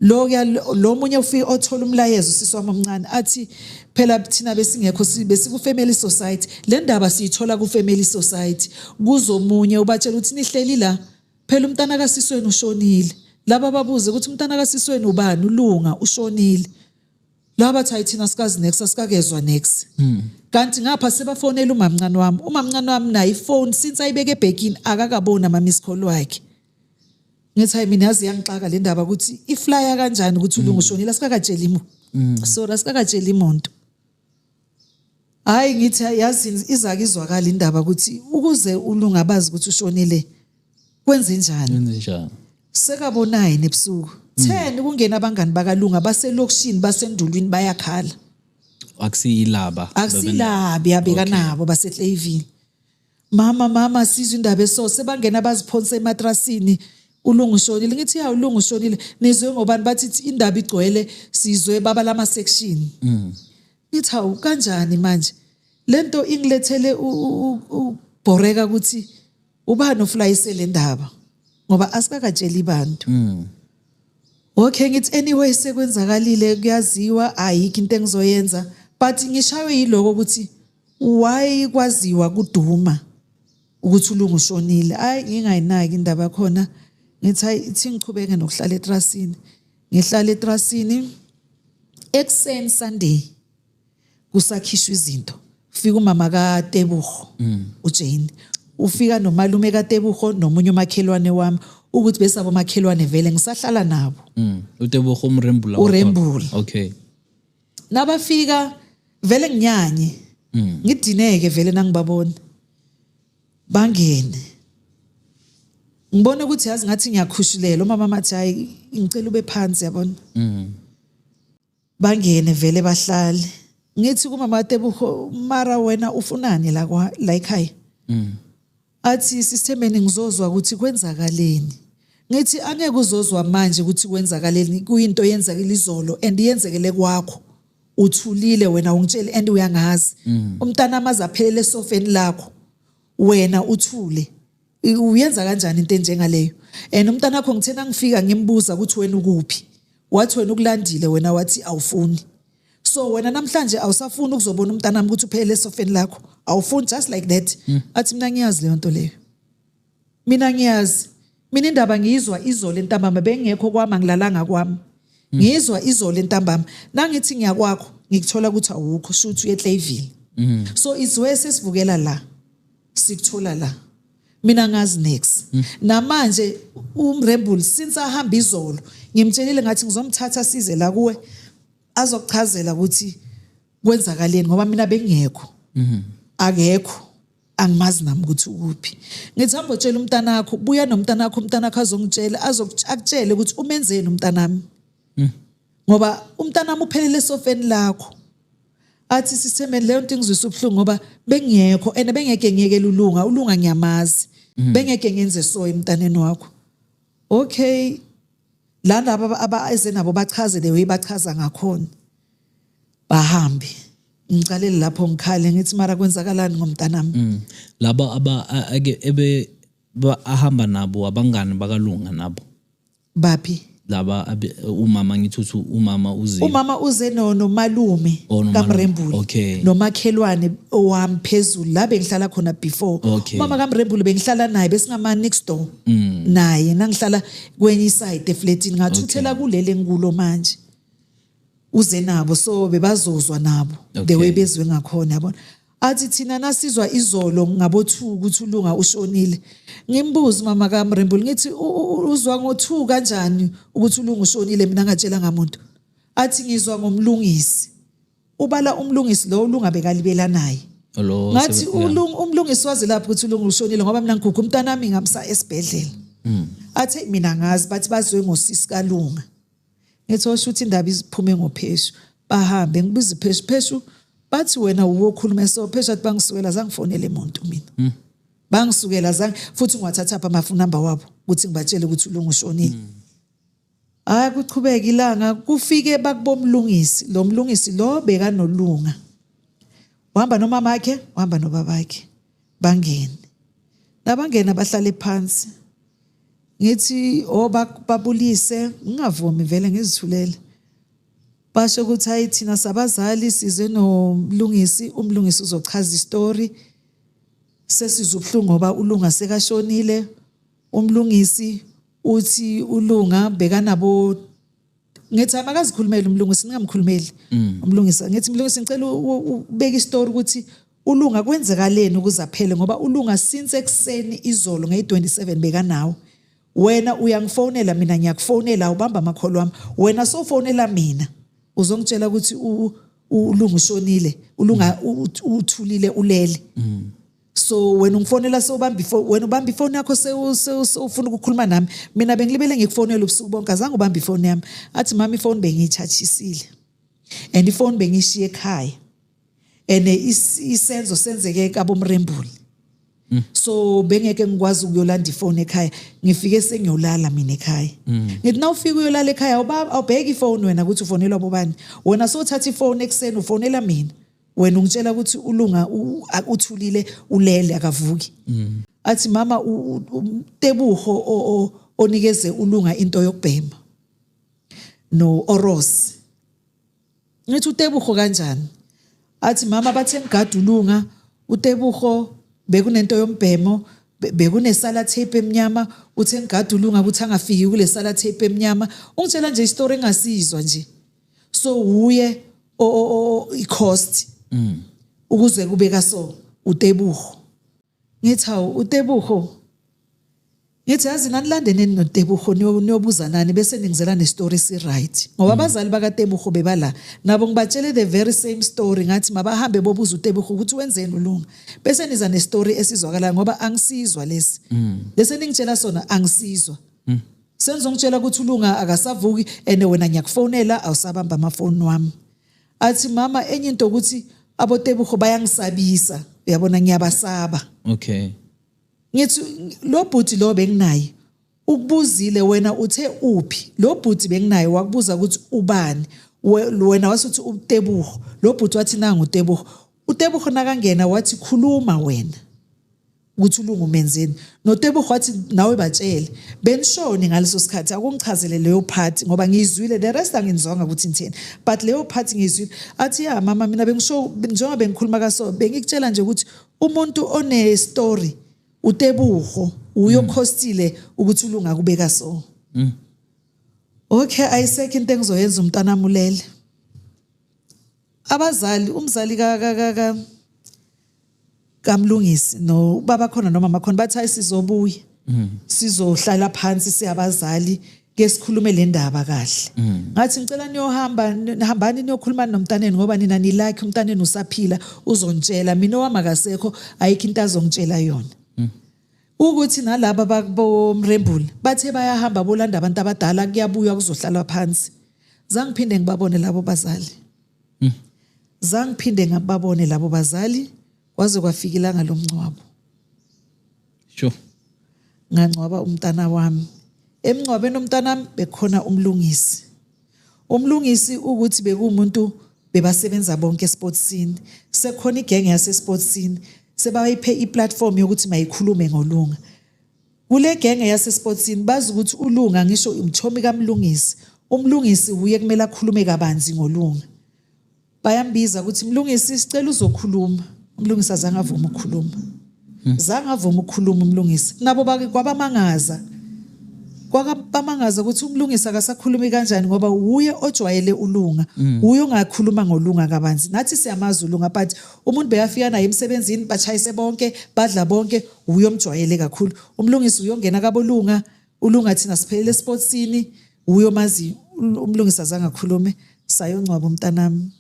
lo munye ufike othola umlayezo sisi wami omncane athi phela thina besingekho besiku family society le ndaba siyithola ku family society kuzomunye ubatshela ukuthi nihleli la phela umntana kaSisweni ushonile laba babuze ukuthi umntana kaSisweni ubani uLunga ushonile laba bathi thina sikazi next asikakezwa next kanti ngapha sebafonela umamncane wami naye iphone since ayibeke ebhekini akakabona ama miss call wakhe ngithi hayi mina yazi yangixaka le ndaba ukuthi iflyer kanjani ukuthi uLunga ushonile asikakatsheli so asikakatsheli umuntu hayi ngithi yazi izakizwakala indaba ukuthi ukuze uLunga bazi ukuthi ushonile kwenze njani sekabona yini ebusuku 10 kungena abangani bakaLunga baselokishini basendulwini bayakhala akusilabi yabeka nabo baseClayville mama sizwe indaba eso sebangena baziphonsa ematrasini uLunga ushonile ngithi ya uLunga ushonile nizwe ngobani bathi indaba igcwele sizwe baba lama section ngithi hawu kanjani manje lento ingilethele ubhoreka ukuthi ubani oflayise le ndaba ngoba asikakatsheli abantu okay ngithi anyway sekwenzakalile kuyaziwa ayikho into engizoyenza but ngishaywe yiloko ukuthi why kwaziwa kuduma ukuthi uLunga ushonile hayi ngingayinaki indaba khona ngithi hayi ithi ngichubeke nokuhlala etrasini ngihlala etrasini ekseni Sunday kusakhishwa izinto ufika umama kaTebugo uJane ufika nomalume kaTebugo nomunye umakhelwane wami ukuthi besabo makhelwane vele ngisahlala nabo uTebugo umrembula okay nabafika vele nginyanye ngidineke vele nangibabona bangene ngibone ukuthi yazi ngathi ngiyakhushulela umama mathi hayi ngicela ube phansi yabona bangene vele bahlale ngithi kumama Tebugo mara wena ufunani la ekhaya athi sistemeni ngizozwa ukuthi kwenzakaleni ngithi angeke uzozwa manje ukuthi kwenzakaleni kuyinto yenzakile izolo and yenzekele kwakho uthulile wena ungitshela and uyangazi umntana amaze aphelele esofeni lakho wena uthule uyenza kanjani into enjengaleyo and umntana wakho ngithena ngifika ngimbuza ukuthi wena ukuphi wathi wena ukulandile wena wathi awufuni so wena namhlanje awusafuni ukuzobona umntana wami ukuthi uphelele esofeni lakho awufuni just like that athi mina ngiyazi leyo nto leyo mina ngiyazi mina indaba ngiyizwa izolo entambama bengekho kwami ngilalanga kwami ngizwa izolo entambama nangithi ngiyakwakho ngikuthola ukuthi awukho shuthi uye eClayville so izwe sesivukela la sikuthola la mina ngazi next namanje umrembuli since ahamba izolo ngimtshelile ngathi ngizomthatha size la kuwe azokuchazela ukuthi kwenzakaleni ngoba mina bengekho akekho angimazi nami ukuthi ukuphi ngithamba utshela umntana wakho buya nomntana wakho umntana wakho azongitshela akutshele ukuthi umenzeni umntana wami ngoba umntana wami uphelele esofeni lakho athi sisemeni leyo nto ngizwisa ubhlungu ngoba bengekho ene bengeke ngiyekela uLunga ngiyamazi bengeke ngenze so emntaneni wakho okay la laba eze nabo bachaze the way bachaza ngakhona bahambe ngicalele lapho ngikhale ngithi mara kwenzakalani ngomntanami laba ebe ahamba nabo abangani bakalunga nabo baphi laba umama ngithuthi umama uze nomalume kaMrembule okay nomakhelwane owami phezulu la bengihlala khona before umama kaMrembule bengihlala naye besingama next door naye nangihlala kwenye side eflatini ngathuthela kulele ngikulo manje uze nabo so bebazozwa nabo the way bezwe ngakhona yabona athi thina nasizwa izolo ngabo2 ukuthi uLunga ushonile ngimbuza mama kaMrembule ngithi uzwa ngo2 kanjani ukuthi uLunga ushonile mina ngatshela ngamuntu athi ngizwa ngomlungisi ubala umlungisi lo uLunga bekalibela naye ngathi umlungisi wazi lapho ukuthi uLunga ushonile ngoba mina ngigugu umntanami ngamsa esibhedlela athi mina ngazi bathi bazwe ngosisi kaLunga ngithi oshuthi indaba iziphume ngopheshu bahambe ngibiza pheshu bathi wena uwokhuluma so phesha athi bangisukela zangifonele umuntu mina bangisukela zangi futhi ngiwathatha apha amaphone number wabo ukuthi ngibatshele ukuthi uLunga ushonile kuchubeka ilanga kufike bakubomlungisi lo mlungisi lo beka noLunga uhamba nomama wakhe uhamba nobabakhe bangene nabangena bahlale phansi ngithi babulise ngingavumi vele ngizithulele basho ukuthi hayi thina sabazali size nomlungisi umlungisi uzochaza istory sesizubhlungu ngoba uLunga sekashonile umlungisi uthi uLunga bekanabo ngithi amakazikhulumela umlungisi ningamkhulumeli umlungisi ngithi umlungisi ngicela ubeka istory ukuthi uLunga kwenzekaleni ukuze aphele ngoba uLunga since ekseni izolo nge27 bekanawo wena uyangifonela mina ngiyakufonela ubamba amakholo wami wena sofonela mina uzongitshela ukuthi uLunga ushonile uLunga uthulile ulele so wena ungifonela wena ubamba ifoni yakho ufuna ukukhuluma nami mina bengilibele ngikufonela ubusuku bonke azange ubamba ifoni yami athi mama ifoni bengiyithathisile and ifoni bengishiye ekhaya and isenzo senzeke kaBomrembule so bengeke ngikwazi ukuyolanda ifoni ekhaya ngifike sengiyolala mina ekhaya ngithi nawufika uyolala ekhaya awubheki ifoni wena ukuthi ufonelwa bobani wena sothatha ifoni ekseni ufonela mina wena ungitshela ukuthi uLunga uthulile ulele akavuki athi mama uTebuho onikeze uLunga into yokubhema no Oros ngithi uTebuho kanjani athi mama bathe ngigada uLunga uTebuho bekunento yombhemo bekunesala tape emnyama uthe ngigada uLunga ukuthi angafiki kule sala tape emnyama ungitshela nje istory engasizwa nje so uye icost ukuze kubeka so uTebuho ngithi hawu uTebuho ngithi yazi nanilandeneni noTebuho niyobuza nani bese ningizela nestory si right ngoba abazali bakaTebuho bebala nabo ngibatshele the very same story ngathi mabahambe bobuza uTebuho ukuthi wenzeni uLunga bese niza nestory esizwakala ngoba angisizwa lesi bese ningitshela sona angisizwa senzongitshela ukuthi uLunga akasavuki ene wena ngiyakufonela awusabamba amafoni wami athi mama enye into ukuthi aboTebuho bayangisabisa uyabona ngiyabasaba okay ngithi lo bhuti lo benginaye ukubuzile wena uthe uphi lo bhuti benginaye wakubuza ukuthi ubani wena wasuthi uTebuho lo bhuti wathi nanga uTebuho nakangena wathi khuluma wena ukuthi uLunga umenzeni noTebuho wathi nawe batshele benishoni ngaleso sikhathi akungichazele leyo part ngoba ngizwile the rest angizonga ukuthi ngitheni but leyo part ngizwile athi ya mama mina bengisho njengoba bengikhuluma kaso bengikutshela nje ukuthi umuntu one story uTebuho uyokhostile ukuthi uLunga kubeka so okay ayisekho into engizoyenza umntana mulele abazali umzali kaMlungisi no baba khona noma makhona bathi ayisizobuya sizohlala phansi siyabazali ke sikhulume le ndaba kahle ngathi ngicela nihambani niyokhuluma nomntaneni ngoba nina nilike umntaneni usaphila uzontshela mina owamakasekho ayikho into azongitshela yona ukuthi nalabo bakuboMrembule bathe bayahamba bolanda abantu abadala kuyabuya kuzohlala phansi zangiphinde ngibabone labo bazali zangiphinde ngababone labo bazali kwaze kwafika ilanga lomncwabo sure ngancwaba umntana wami Emngcwabeni nomntanami bekhona umlungisi ukuthi bekumuntu bebasebenza bonke esportsini. Sekhona igenge yasesportsini sebayiphe iplatform yokuthi mayikhulume ngolunga. Kule genge yasesportsini bazi ukuthi ulunga ngisho umthomi kaMlungisi. Umlungisi uye kumele akhulume kabanzi ngolunga. Bayambiza ukuthi Mlungisi sicela uzokhuluma. Umlungisi azange avuma ukukhuluma. Umlungisi. Nabo kwabamangaza. Kwabamangaza ukuthi umlungisi akasakhulumi kanjani ngoba uye ojwayele ulunga. Uye ongakhuluma ngolunga kabanzi. Nathi siyamazi ulunga but umuntu beyafika naye emsebenzini bachayise bonke, badla bonke, uye omjwayele kakhulu. Umlungisi uyongena kabolunga, ulunga thina siphelele esportsini, uye omazi umlungisi azange akhulume, sayongcwaba umntanami.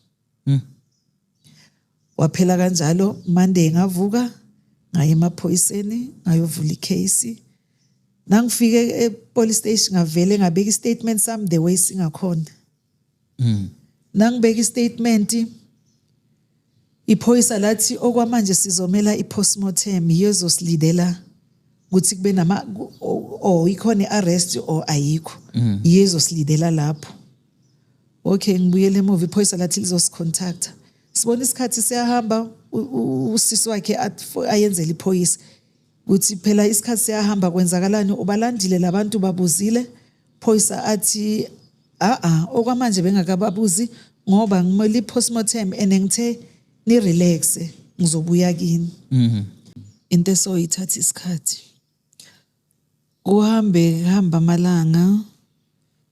Waphela kanjalo. Monday ngavuka ngaye emaphoyiseni ngayovula icase. Nangifike epolice station ngavele ngabeka istatement sami the way singakhona. Nangibeka istatement iphoyisa lathi okwamanje sizomela ipostmortem yezosilidela ukuthi kube nama ikhona arrest or ayikho. Yezosilidela lapho. Okay ngibuyele emuva iphoyisa lathi lizosicontacta. Sibona isikhathi siyahamba usisi wakhe ayenzele iphoyisa. Uthi phela isikhathi siyahamba kwenzakalani ubalandile labantu babuzile phoyisa athi okwamanje bengakababuzi ngoba ngimele ipostmortem enengithe ni relax ngizobuya kini. Into soyithatha isikhathi hamba amalanga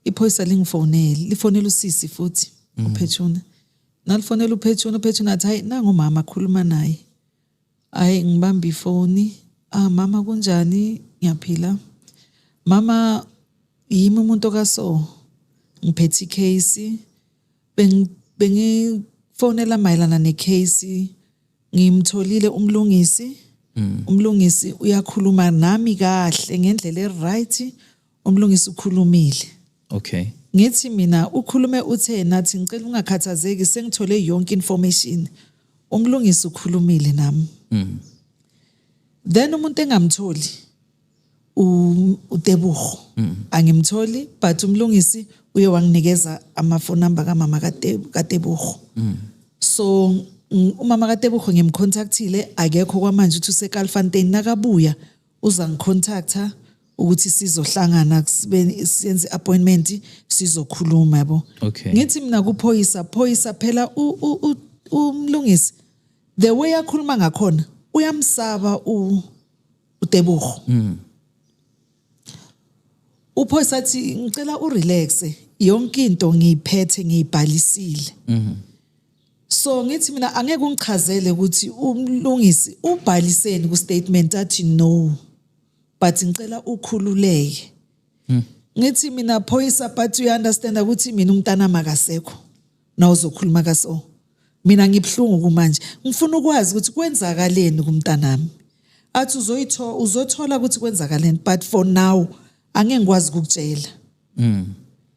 iphoyisa lifonela usisi futhi uPhethuna nalifonela uPhethuna athi hayi nangu mama khuluma naye hayi ngibamba ifoni. Mama kunjani? Ngiyaphila. Mama yimi umuntu kaSo. Ngiphethe icase. Bengifonela mayelana necase. Ngimtholile umlungisi. Umlungisi uyakhuluma nami kahle ngendlela eright. Umlungisi ukhulumile. Okay. Ngithi mina ukhulume uthe nathi ngicela ungakhathazeki sengithole yonke information. Umlungisi ukhulumile nami. Then umuntu engamtholi uTebogo angimtholi but umlungisi uye wanginikeza amafoni number kamama kaTebogo. So umama kaTebogo ngimcontactile akekho kwamanje uthi useKalfontein nakabuya uza ngicontacta ukuthi sizohlangana siyenze appointment sizokhuluma yabo. Okay. Ngithi mina kuphoyisa phela umlungisi the way akhuluma ngakhona uyamsaba uTebogo. Uphoyisa athi ngicela urelaxe yonke into ngiyiphethe ngiyibhalisile. So ngithi mina angeke ungichazele ukuthi umlungisi ubhaliseni ku statement athi no but ngicela ukhululeke. Ngithi mina phoyisa but you understand ukuthi mina umntana makasekho na uzokhuluma kaSo. Mina ngibhlungu kumanje ngifuna ukwazi ukuthi kwenzakaleni kumntanami. Athi uzothola ukuthi kwenzakaleni but for now angeke ngikwazi ukukutshela.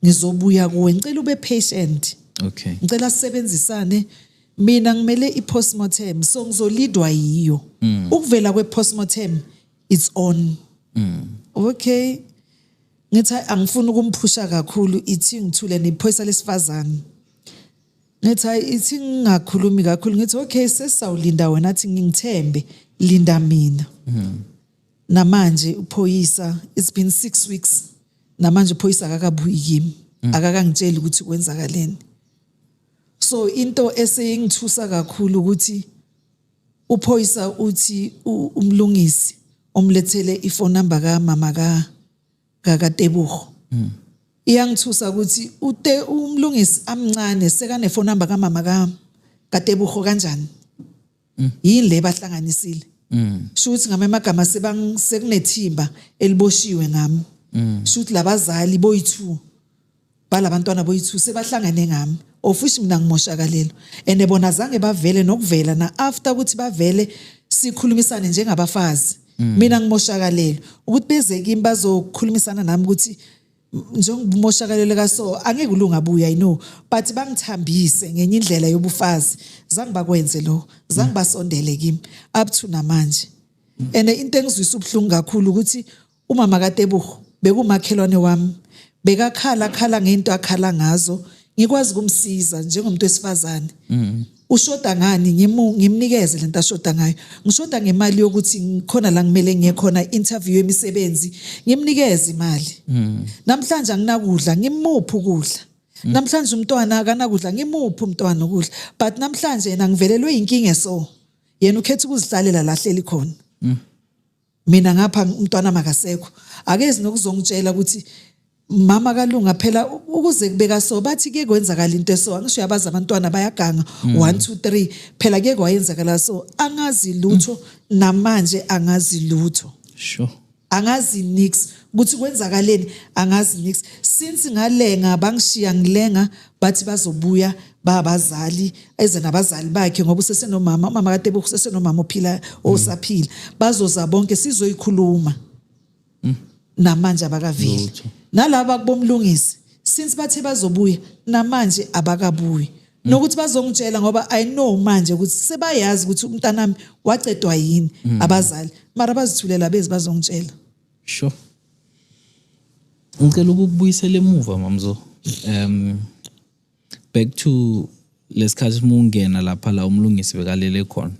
Ngizobuya kuwe ngicela ube patient. Okay. Ngicela sisebenzisane mina ngimele ipostmortem so ngizolidwa yiyo. Ukuvela kwepostmortem it's on. Okay. Ngithi angifuni ukumphusha kakhulu ithi ngithule nephoyisa lesifazane. Ithi ngingakhulumi kakhulu ngithi okay sesawulinda wena athi ngingithembe linda mina. Namanje uphoyisa it's been 6 weeks namanje uphoyisa akakabuyi kimi akakangitsheli ukuthi kwenzakaleni. So into eseyingithusa kakhulu ukuthi uphoyisa uthi umlungisi omlethele ifone number kamama kaTebogo. Iyangithusa ukuthi umlungisi amncane sekane phone number kamama kaTebogo kanjani. Yini le bahlanganisile. Shuthi ngamagama sekunethimba eliboshiwe ngami. Shuthi labazali boyi2 balabantwana boyi2 sebahlangane ngami. Ofuthi mina ngimoshakalelo and bona zange bavele nokuvela na after ukuthi bavele sikhulumisane njengabafazi. Mina ngimoshakalelo ukuthi beze kimi bazokhulumisana nami ukuthi njengobumoshakalelo kaSo angeke ulunga abuya I know but bangithambise ngenye indlela yobufazi zange bakwenze lo zange basondele kimi up to namanje. And into engizwisa ubhlungu kakhulu ukuthi umama kaTebogo bekumakhelwane wami bekakhala ngento akhala ngazo ngikwazi ukumsiza njengomuntu wesifazane ushoda ngani ngimnikeze lento ashoda ngayo ngishoda ngemali yokuthi ngikhona la ngimele ngiye khona interview yemisebenzi ngimnikeze imali namhlanje anginakudla ngimuphi ukudla namhlanje umntwana akanakudla ngimuphi umntwana ukudla but namhlanje yena ngivelelwe inkinga so yena ukhetha ukuzihlalela lahleli khona mina ngapha umntwana makasekho akezi nokuzongitshela ukuthi mama kaLunga phela ukuze kubeka so bathi ke kwenzakala into eso angisho yabaza abantwana bayaganga 1 2 3 phela ke kwayenzakala so angazi lutho namanje angazi lutho sure angazi nix ukuthi kwenzakaleni angazi nix since ngalenga bangishiya ngilenga bathi bazobuya babazali eze nabazali bakhe ngoba usesenomama mama kade bokusesenomama ophila osaphila bazoza bonke sizoyikhuluma namanje abakavile nalabo kubomlungisi since bathe bazobuya namanje abakabuyi nokuthi bazongitshela ngoba I know manje ukuthi sebayazi ukuthi umntanami wacedwa yini abazali mara bazithulela bezi bazongitshela sure ngicela ukubuyisela emuva mamzo back to lesikhathi mungena lapha la umlungisi bekalele khona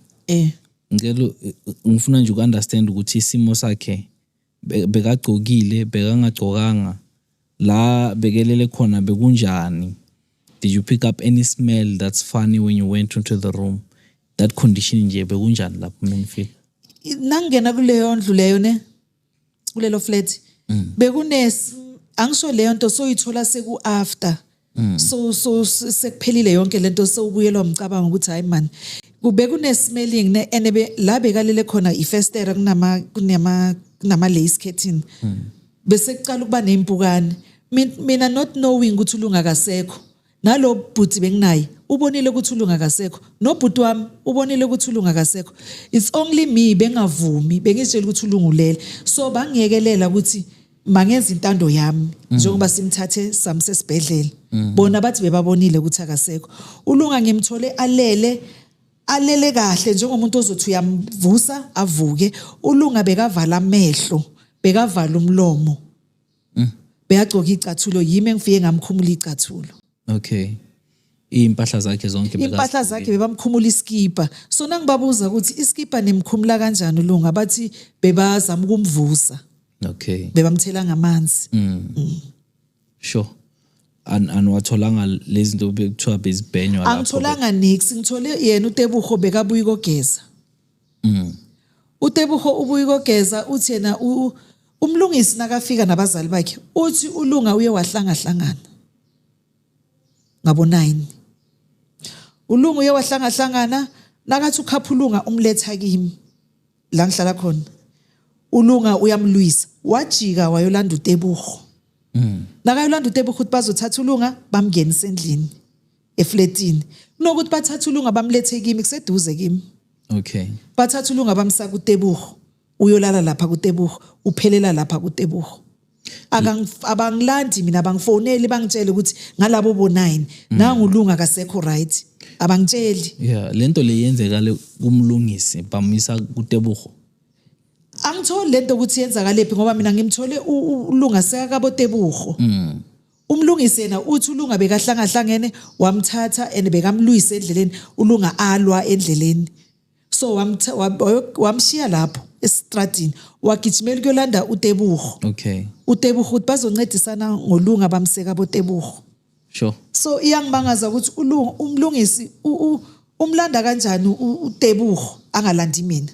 ngicela ngifuna nje ukunderstand ukuthi isimo sakhe bekagcokile bekangagcokanga la bekelele khona bekunjani did you pick up any smell that's funny when you went into the room that condition nje bekunjani lapho menfeel nangena kuleyo ndlu leyo ne kulelo flat angisho leyo nto soyithola seku after so sekuphelile yonke lento sowubuyelwa umcabango ukuthi hayi man kube smelling enebe la bekalele khona ifestera kunama lace curtain bese kucala ukuba nempukane mina not knowing ukuthi uLunga kasekho nalo bhuti benginaye ubonile ukuthi uLunga kasekho no bhuti wami ubonile ukuthi uLunga kasekho it's only me bengavumi bengitshela ukuthi uLunga ulele so bangiyekelela ukuthi mangenza intando yami njengoba simthathe samsesibhedlela bona bathi bebabonile ukuthi akasekho uLunga ngimthole alele kahle njengomuntu ozothi uyamvusa avuke uLunga bekavala amehlo bekavala umlomo beyagcoka icathulo yimi engifike ngamkhumula icathulo okay impahla zakhe zonke impahla zakhe bebamkhumula iskipa so nangibabuza ukuthi iskipa nemkhumula kanjani uLunga bathi bebazama ukumvusa okay bebamthela ngamanzi sure and watholanga lezi zinto bekuthiwa bezibhenywa lapho angitholanga nix ngithole yena uTebuho bekabuyi kogeza uTebuho ubuyi kogeza uthi yena umlungisi nakafika nabazali bakhe uthi uLunga uye wahlangana ngabo 9 uLunga uye wahlangana nakathi ukhaphulunga umletha kimi la ngihlala khona uLunga uyamlwisa wajika wayolanda uTebuho nakayolanda uTebuho ukuthi bazothatha uLunga bamngenisa endlini eflatini nokuthi bathatha uLunga bamlethe kimi kuseduze kimi okay bathatha uLunga bamsa kuTebuho uyolala lapha kuTebuho uphelela lapha kuTebuho abangilandi mina abangifoneli bangitshela ukuthi ngalabo bo9 nangu uLunga kasekho right abangitsheli yeah lento le yenzekale kumlungisi bamisa kuTebuho angithole lento ukuthi yenzakalephi ngoba mina ngimthole uLunga sekakabo Tebuho umlungisi yena uthi uLunga bekahlangene wamthatha and bekamlwisa endleleni uLunga alwa endleleni so wamshiya lapho estradini wagijimela kuyolanda uTebuho okay uTebuho uthi bazoncedisana ngoLunga bamseka boTebuho sure so iyangibangaza ukuthi umlungisi umlanda kanjani uTebuho angalandi mina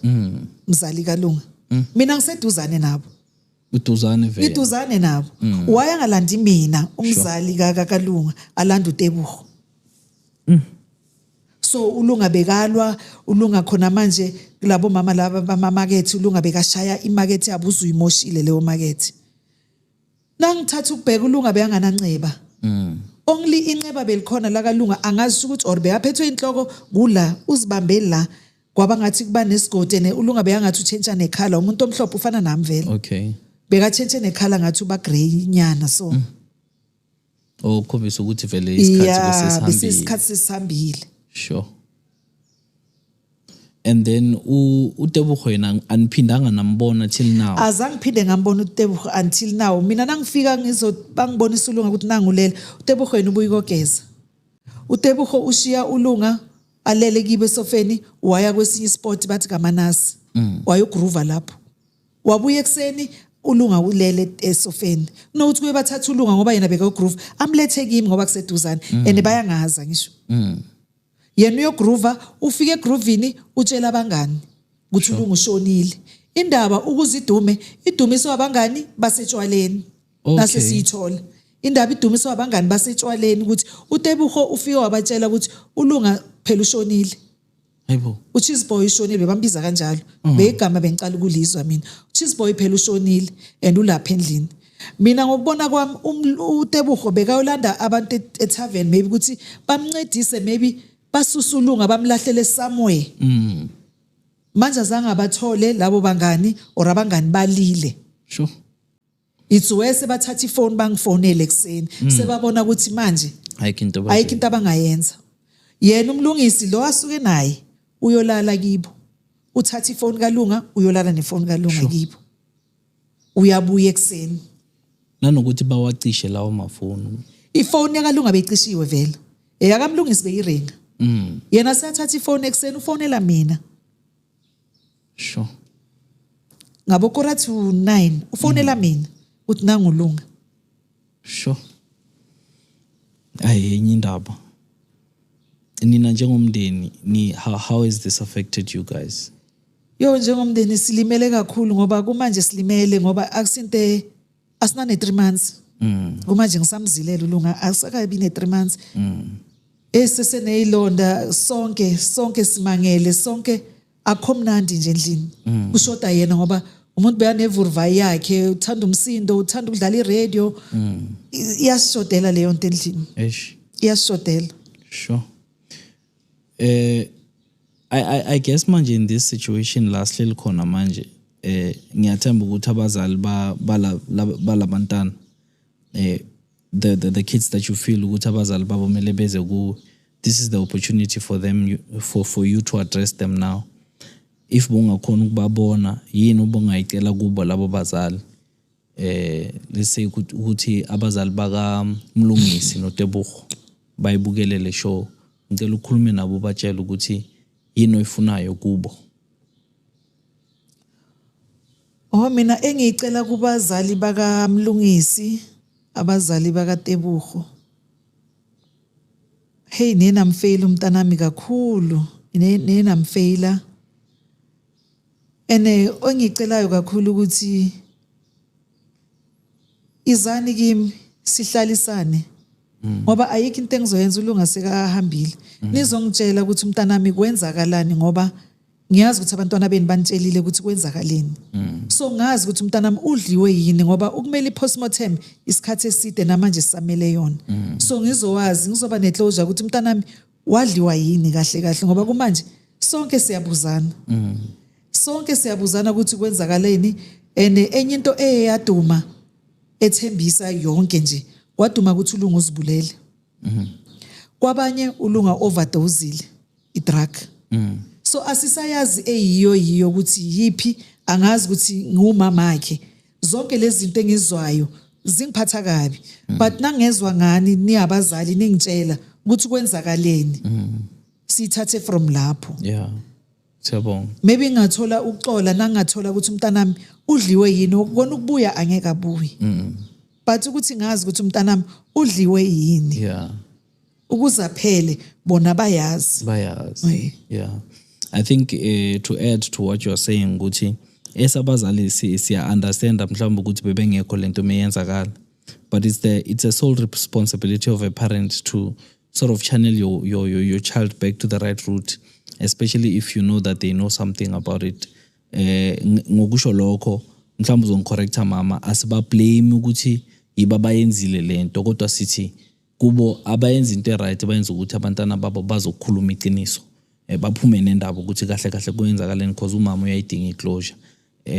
mzali kaLunga mina ngiseduzane nabo uduzane vele iduzane nabo wayangalandi mina umzali kaLunga alanda uTebuho so uLunga bekalwa uLunga khona manje kulabo mama laba bamamakethe uLunga bekashaya imarket yabo uzuyimoshile leyo market nangithatha ukubheka uLunga beyangananceba only inceba belikhona la kaLunga angazi ukuthi or beyaphethwe inhloko kula uzibambe la kwaba ngathi kuba nesigode uLunga beyangathi utshentsha nekhala umuntu omhlophe ufana nami vele okay bekatshentshe nekhala ngathi uba grey nyana so okhombisa ukuthi vele isikhathi besesihambile sure And then uTebogo yena aniphindanga nambona till now. Azange phinde ngambona uTebogo until now. Mina nangifika bangibonisa uLunga ukuthi nangulela. uTebogo yena ubuye kokeza. uTebogo ushiya uLunga alele kibe esofeni waya kwesinye isport bathi kaManasi. Wayogroova lapho. Wabuye ekseni uLunga ulele esofeni. Kunokuthi kuye bathatha uLunga ngoba yena beka ugroove. Amlethe kimi ngoba kuseduzane and bayangaza ngisho. Yena uyogroova ufike egroovini utshela abangani ukuthi uLunga ushonile. Indaba ukuzidume idumiswa abangani basetshwaleni. Nase siyithola. Indaba idumiswa abangani basetshwaleni ukuthi uTebogo ufike wabatshela ukuthi uLunga phela ushonile. Hayibo. uCheeseboy ushonile bebambiza kanjalo. Begama bengicala ukulizwa mina. uCheeseboy phela ushonile and ulapha endlini. Mina ngokubona kwami uTebogo bekayolanda abantu etavern maybe ukuthi bamncedise maybe basusa uLunga bamlahlele somewhere. Manje azange abathole labo bangani or abangani balile. Sure. It's wese bathatha ifone bangifonele ekseni. Sebabona ukuthi manje ayikho into abangayenza. Yena umlungisi lo asuke naye uyolala kibo. Uthatha ifone kaLunga uyolala nefone kaLunga kibo. Uyabuya ekseni. Nanokuthi bawacishe lawo mafoni. Ifone yakaLunga beyicishiwe vele. Eyakamlungisi beyiringa. Yena sathatha ifone ekseni ufonela mina. Sure. Ngabo 8:45 ufonela mina uthi nangulunga. Sure. Ayenye indaba. Nina njengomndeni how has this affected you guys? Yo njengomndeni silimele kakhulu ngoba kumanje silimele ngoba akusinte asinane 3 months. Kumanje ngisamzilela uLunga asakabi ne 3 months. Eseseneyilonda sonke simangele sonke akhomnandi nje endlini. Kushoda yena ngoba umuntu beyanevurva yakhe uthanda umsindo uthanda ukudlala iradio. Iyashodela leyo nto endlini. Iyashodela. Sure. I guess manje in this situation lastly likhona manje ngiyathemba ukuthi abazali balabantana the kids that you feel ukuthi abazali babo mele beze ku this is the opportunity for them for you to address them now. If bungakhona ukubabona yini ubongayicela kubo labo bazali let's say ukuthi abazali baka Mlungisi noTebogo bayibukele le show ngicela ukukhuluma nabo batshela ukuthi yini oyifunayo kubo. Mina engicela kubazali baka Mlungisi abazali baka Tebogo. Hey nina mfeyila umntanami kakhulu nina mfeyila. Ongicelayo kakhulu ukuthi izani kimi sihlalisane ngoba ayikho into engizoyenza uLunga sekahambile. Nizongitshela ukuthi umntanami kwenzakalani ngoba ngiyazi ukuthi abantwana beni banitshelile ukuthi kwenzakaleni. So ngazi ukuthi umntanami udliwe yini ngoba ukumele postmortem isikhathi eside namanje sisamele yona. So ngizowazi ngizoba neclosure ukuthi umntanami wadliwa yini kahle ngoba kumanje sonke siyabuzana. Sonke siyabuzana ukuthi kwenzakaleni enye into eyaduma ethembisa yonke nje kwaduma ukuthi uLunga uzibulele. Kwabanye uLunga overdosile idrug. So asisayazi eyiyo ukuthi yipi angazi ukuthi ngumama wakhe. Zonke lezi zinto engizwayo zingiphatha kabi. But nangezwe ngani niyabazali ningitshela ukuthi kwenzakaleni. Sithathe from lapho. Yeah. Siyabonga. Maybe ngathola ukuxola nangathola ukuthi umntanami udliwe yini ukubona ukubuya angeke abuye. But ukuthi ngazi ukuthi umntanami udliwe yini. Yeah. Ukuzaphele bona bayazi. Yeah. I think to add to what you are saying ukuthi esabazali siya understand mhlawumbe ukuthi bebengekho lento meyenzakala. But it's a sole responsibility of a parent to sort of channel your child back to the right route, especially if you know that they know something about it. Ngokusho lokho mhlawumbe uzongicorrecta mama asiba blame ukuthi yiba bayenzile lento kodwa sithi kubo abayenza into right bayenza ukuthi abantwana babo bazokhuluma iqiniso baphume nendaba ukuthi kahle kuyenzakaleni because umama uyayidinga iclosure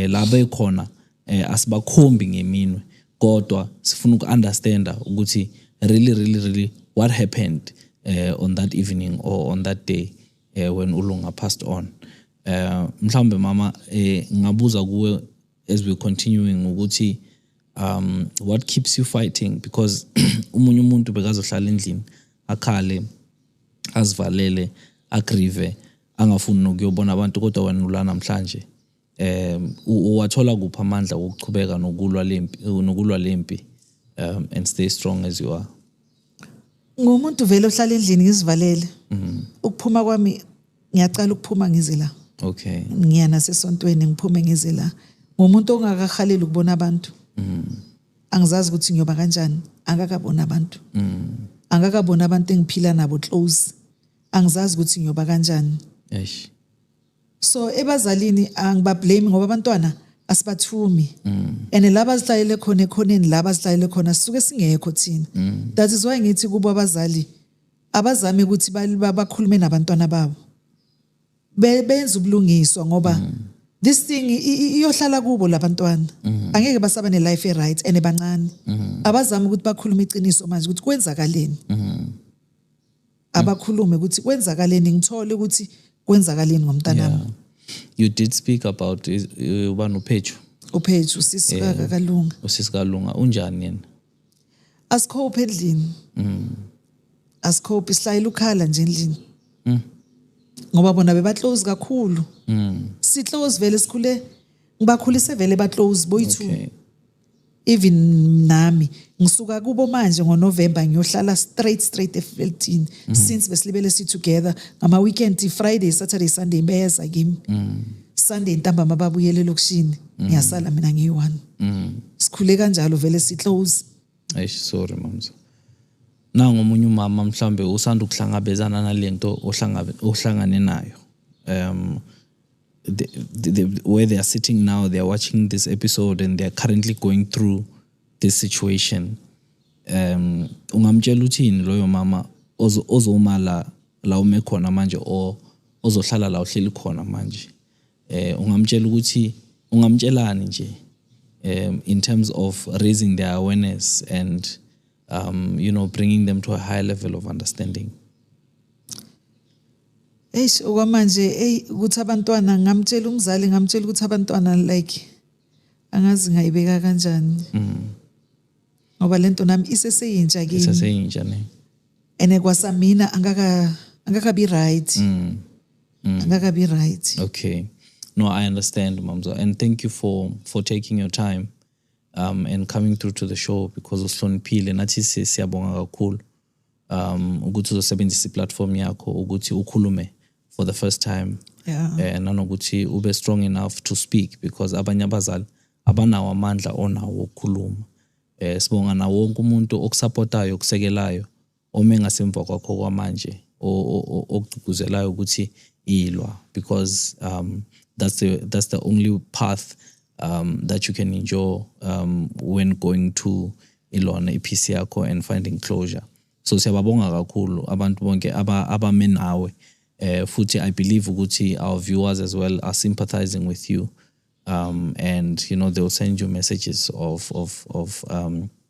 laba ekhona asibakhombi ngeminwe kodwa sifuna ukunderstanda ukuthi really what happened on that evening or on that day when uLunga passed on. Mhlambe mama ngabuza kuwe as we continuing ukuthi what keeps you fighting, because umunye umuntu bekazohlala endlini akhale azivalele agrieve angafuni nokuyobona abantu, kodwa wena ula namhlanje uwathola kuphi amandla wokuchubeka nokulwa lempi and stay strong as you are? Ngumuntu vele ohlala endlini ngizivalele. Ukuphuma kwami ngiyacala ukuphuma ngize la. Okay. Ngiya nasesontweni ngiphume ngize la. Ngumuntu ongakakhaleli ukubona abantu. Angizazi ukuthi ngiyoba kanjani, angakabona abantu. Angakabona abantu engiphila nabo close. Angizazi ukuthi ngiyoba kanjani. Eish. So ebazalini angibablame ngoba abantwana asibathumi. And laba azihlayele khona ekhoneni, laba azihlayele khona sisuke singekho thina. That is why ngithi kubo abazali abazame ukuthi bakhulume nabantwana babo. Benza ubulungiswa ngoba this thing iyohlala kubo labantwana. Angeke basaba ne life right ene bancane. Abazama ukuthi bakhulume iqiniso manje ukuthi kwenzakaleni. Abakhulume ukuthi kwenzakaleni, ngithole ukuthi kwenzakaleni ngomntanami. You did speak about ubani uPheju sisika kalunga. Usisikalunga unjani yena? Asikhophe endlini. Asikhophe isihlayela ukhala nje endlini. Ngoba bona bebaclose kakhulu. Siclose vele sikhule ngibakhulise vele baclose boyithu. Okay. Even nami ngisuka kubo manje ngoNovember ngiyohlala straight eFelton since besilibele si together ngama weekend Friday Saturday Sunday beza kimi. Sunday ntambama babuyele lokushini ngiyasala mina ngiyi1. Sikhule kanjalo vele si close. Eish, sorry mamza. Na ngomunye umama mhlambe usanda ukuhlangabezana nalento ohlangane nayo. Where they are sitting now, they are watching this episode and they are currently going through this situation. Ungamtshela uthini loyo mama ozomala la ume khona manje o ozohlala la uhleli khona manje? Ungamtshela ukuthi ungamtshelani nje in terms of raising their awareness and bringing them to a higher level of understanding? Okwamanje ukuthi abantwana ngamtshela umzali ngamtshela ukuthi abantwana like angazi ngayibeka kanjani. Ngoba lento nami iseseyintsha kimi. Iseseyintsha ne. Ene kwasamina angakabi right. Angakabi right. Okay. No, I understand, Mamza, and thank you for taking your time and coming through to the show, because uhloniphile nathi siyabonga kakhulu ukuthi uzosebenzisa iplatform yakho ukuthi ukhulume for the first time. Nanokuthi ube strong enough to speak, because abanye abazali abanawo amandla onawo ukukhuluma. Sibonga nawo wonke umuntu okusupportayo okusekelayo ome ngasemva kwakho kwamanje okugqugquzelayo ukuthi ilwa, because that's the only path that you can enjoy when going to ilona iPC yakho and finding closure. So siyababonga kakhulu abantu bonke abame nawe. Futhi I believe ukuthi our viewers as well are sympathizing with you, and they will send you messages of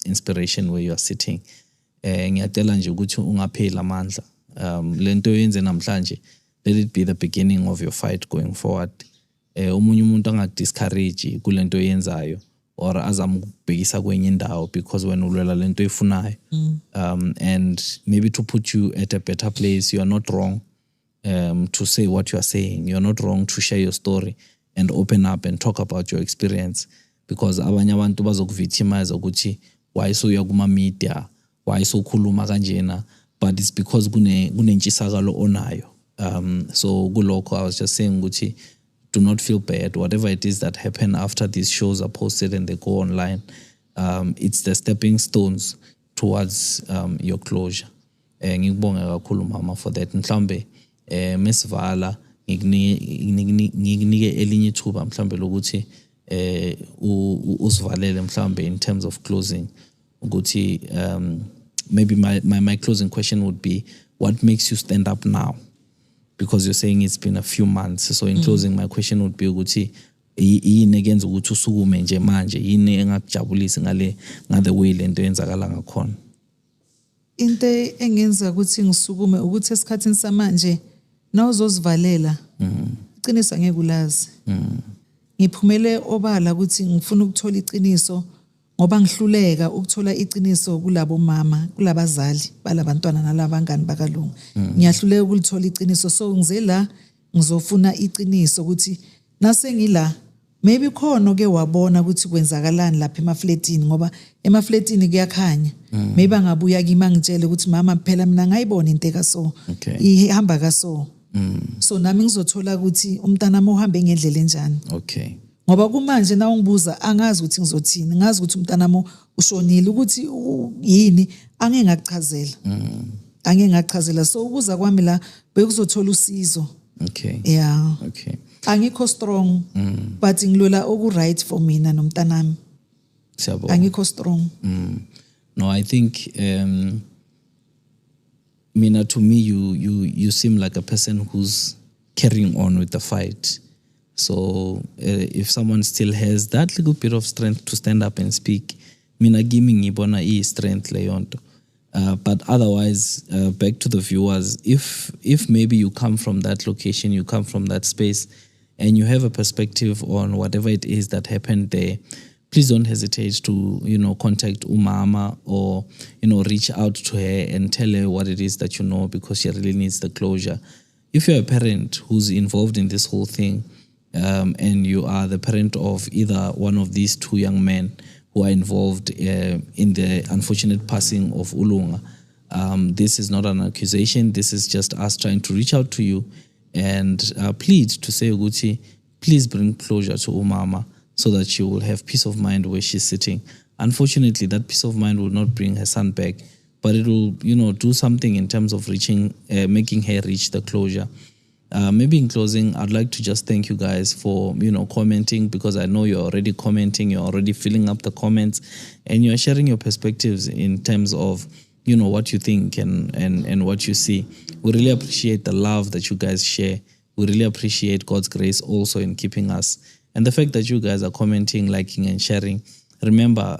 inspiration where you are sitting. Ngiyatela nje ukuthi ungapheli amandla. Lento yenze namhlanje, let it be the beginning of your fight going forward. Umunye umuntu angakudiscourage kulento yenzayo or azamukubhekisa kwenye indawo, because when ulwela lento ifunayo, and maybe to put you at a better place. You are not wrong to say what you are saying. You are not wrong to share your story and open up and talk about your experience, because abanye abantu bazokuvictimize ukuthi why so yakuma media, why so khuluma kanjena, but it's because kunentshisakalo onayo. So kuloko I was just saying ukuthi do not feel bad. Whatever it is that happen after these shows are posted and they go online, it's the stepping stones towards your closure. Ngikubonga kakhulu mama for that. Mhlambe mesivala ngikunike elinye ithuba mhlambe lokuthi usivalele mhlambe in terms of closing, ukuthi maybe my closing question would be, what makes you stand up now? Because you're saying it's been a few months. So in closing, my question would be ukuthi yini ekenza ukuthi usukume nje manje, yini engakujabulisi ngale way lento yenzakala ngakhona? Into engenza ukuthi ngisukume ukuthi esikhathini samanje nawuzozivalela iqiniso angeke ulazi ngiphumele obala ukuthi ngifuna ukuthola iqiniso ngoba ngihluleka ukuthola iqiniso kulabo mama kulabazali balabantwana nalabangani bakalunga ngiyahluleka ukulithola iqiniso so ngize la ngizofuna iqiniso ukuthi nasengila maybe khona ke wabona ukuthi kwenzakalani lapha emafletini ngoba emafletini kuyakhanya maybe angabuya kimi ngitshele ukuthi mama phela mina ngayibona into ekaso ihamba kaso so nami ngizothola ukuthi umntanami uhambe ngendlela enjani Okay. ngoba kumanje na ungibuza angazi ukuthi ngizothini ngazi ukuthi umntanami ushonile ukuthi yini angeke ngakuchazela angeke ngakuchazela so ukuza kwami la bekuzothola usizo Okay. yeah Okay. angikho strong but ngilwela oku right for mina nomntanami Siyabonga. angikho strong No, I think Mina, to me, you seem like a person who's carrying on with the fight. So if someone still has that little bit of strength to stand up and speak, Mina giving ibona strength leyonto. But otherwise, back to the viewers, if maybe you come from that location, you come from that space, and you have a perspective on whatever it is that happened there, please don't hesitate to, contact Umama or, reach out to her and tell her what it is that you know, because she really needs the closure. If you're a parent who's involved in this whole thing, and you are the parent of either one of these two young men who are involved in the unfortunate passing of Ulunga, this is not an accusation. This is just us trying to reach out to you and plead to say, Uguti, please bring closure to Umama, so that she will have peace of mind where she's sitting. Unfortunately, that peace of mind will not bring her son back, but it will, do something in terms of making her reach the closure. Maybe in closing, I'd like to just thank you guys for, commenting, because I know you're already commenting, you're already filling up the comments, and you're sharing your perspectives in terms of, what you think and what you see. We really appreciate the love that you guys share. We really appreciate God's grace also in keeping us. And the fact that you guys are commenting, liking, and sharing. Remember,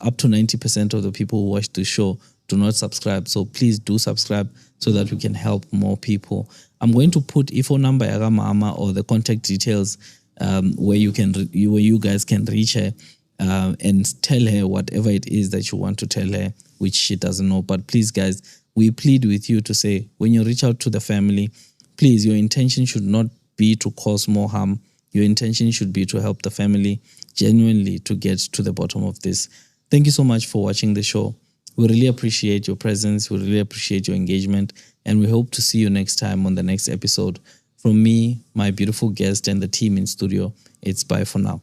up to 90% of the people who watch the show do not subscribe. So please do subscribe so that we can help more people. I'm going to put info number ya mama or the contact details where you guys can reach her and tell her whatever it is that you want to tell her, which she doesn't know. But please, guys, we plead with you to say, when you reach out to the family, please, your intention should not be to cause more harm. Your intention should be to help the family genuinely to get to the bottom of this. Thank you so much for watching the show. We really appreciate your presence. We really appreciate your engagement. And we hope to see you next time on the next episode. From me, my beautiful guest, and the team in studio, it's bye for now.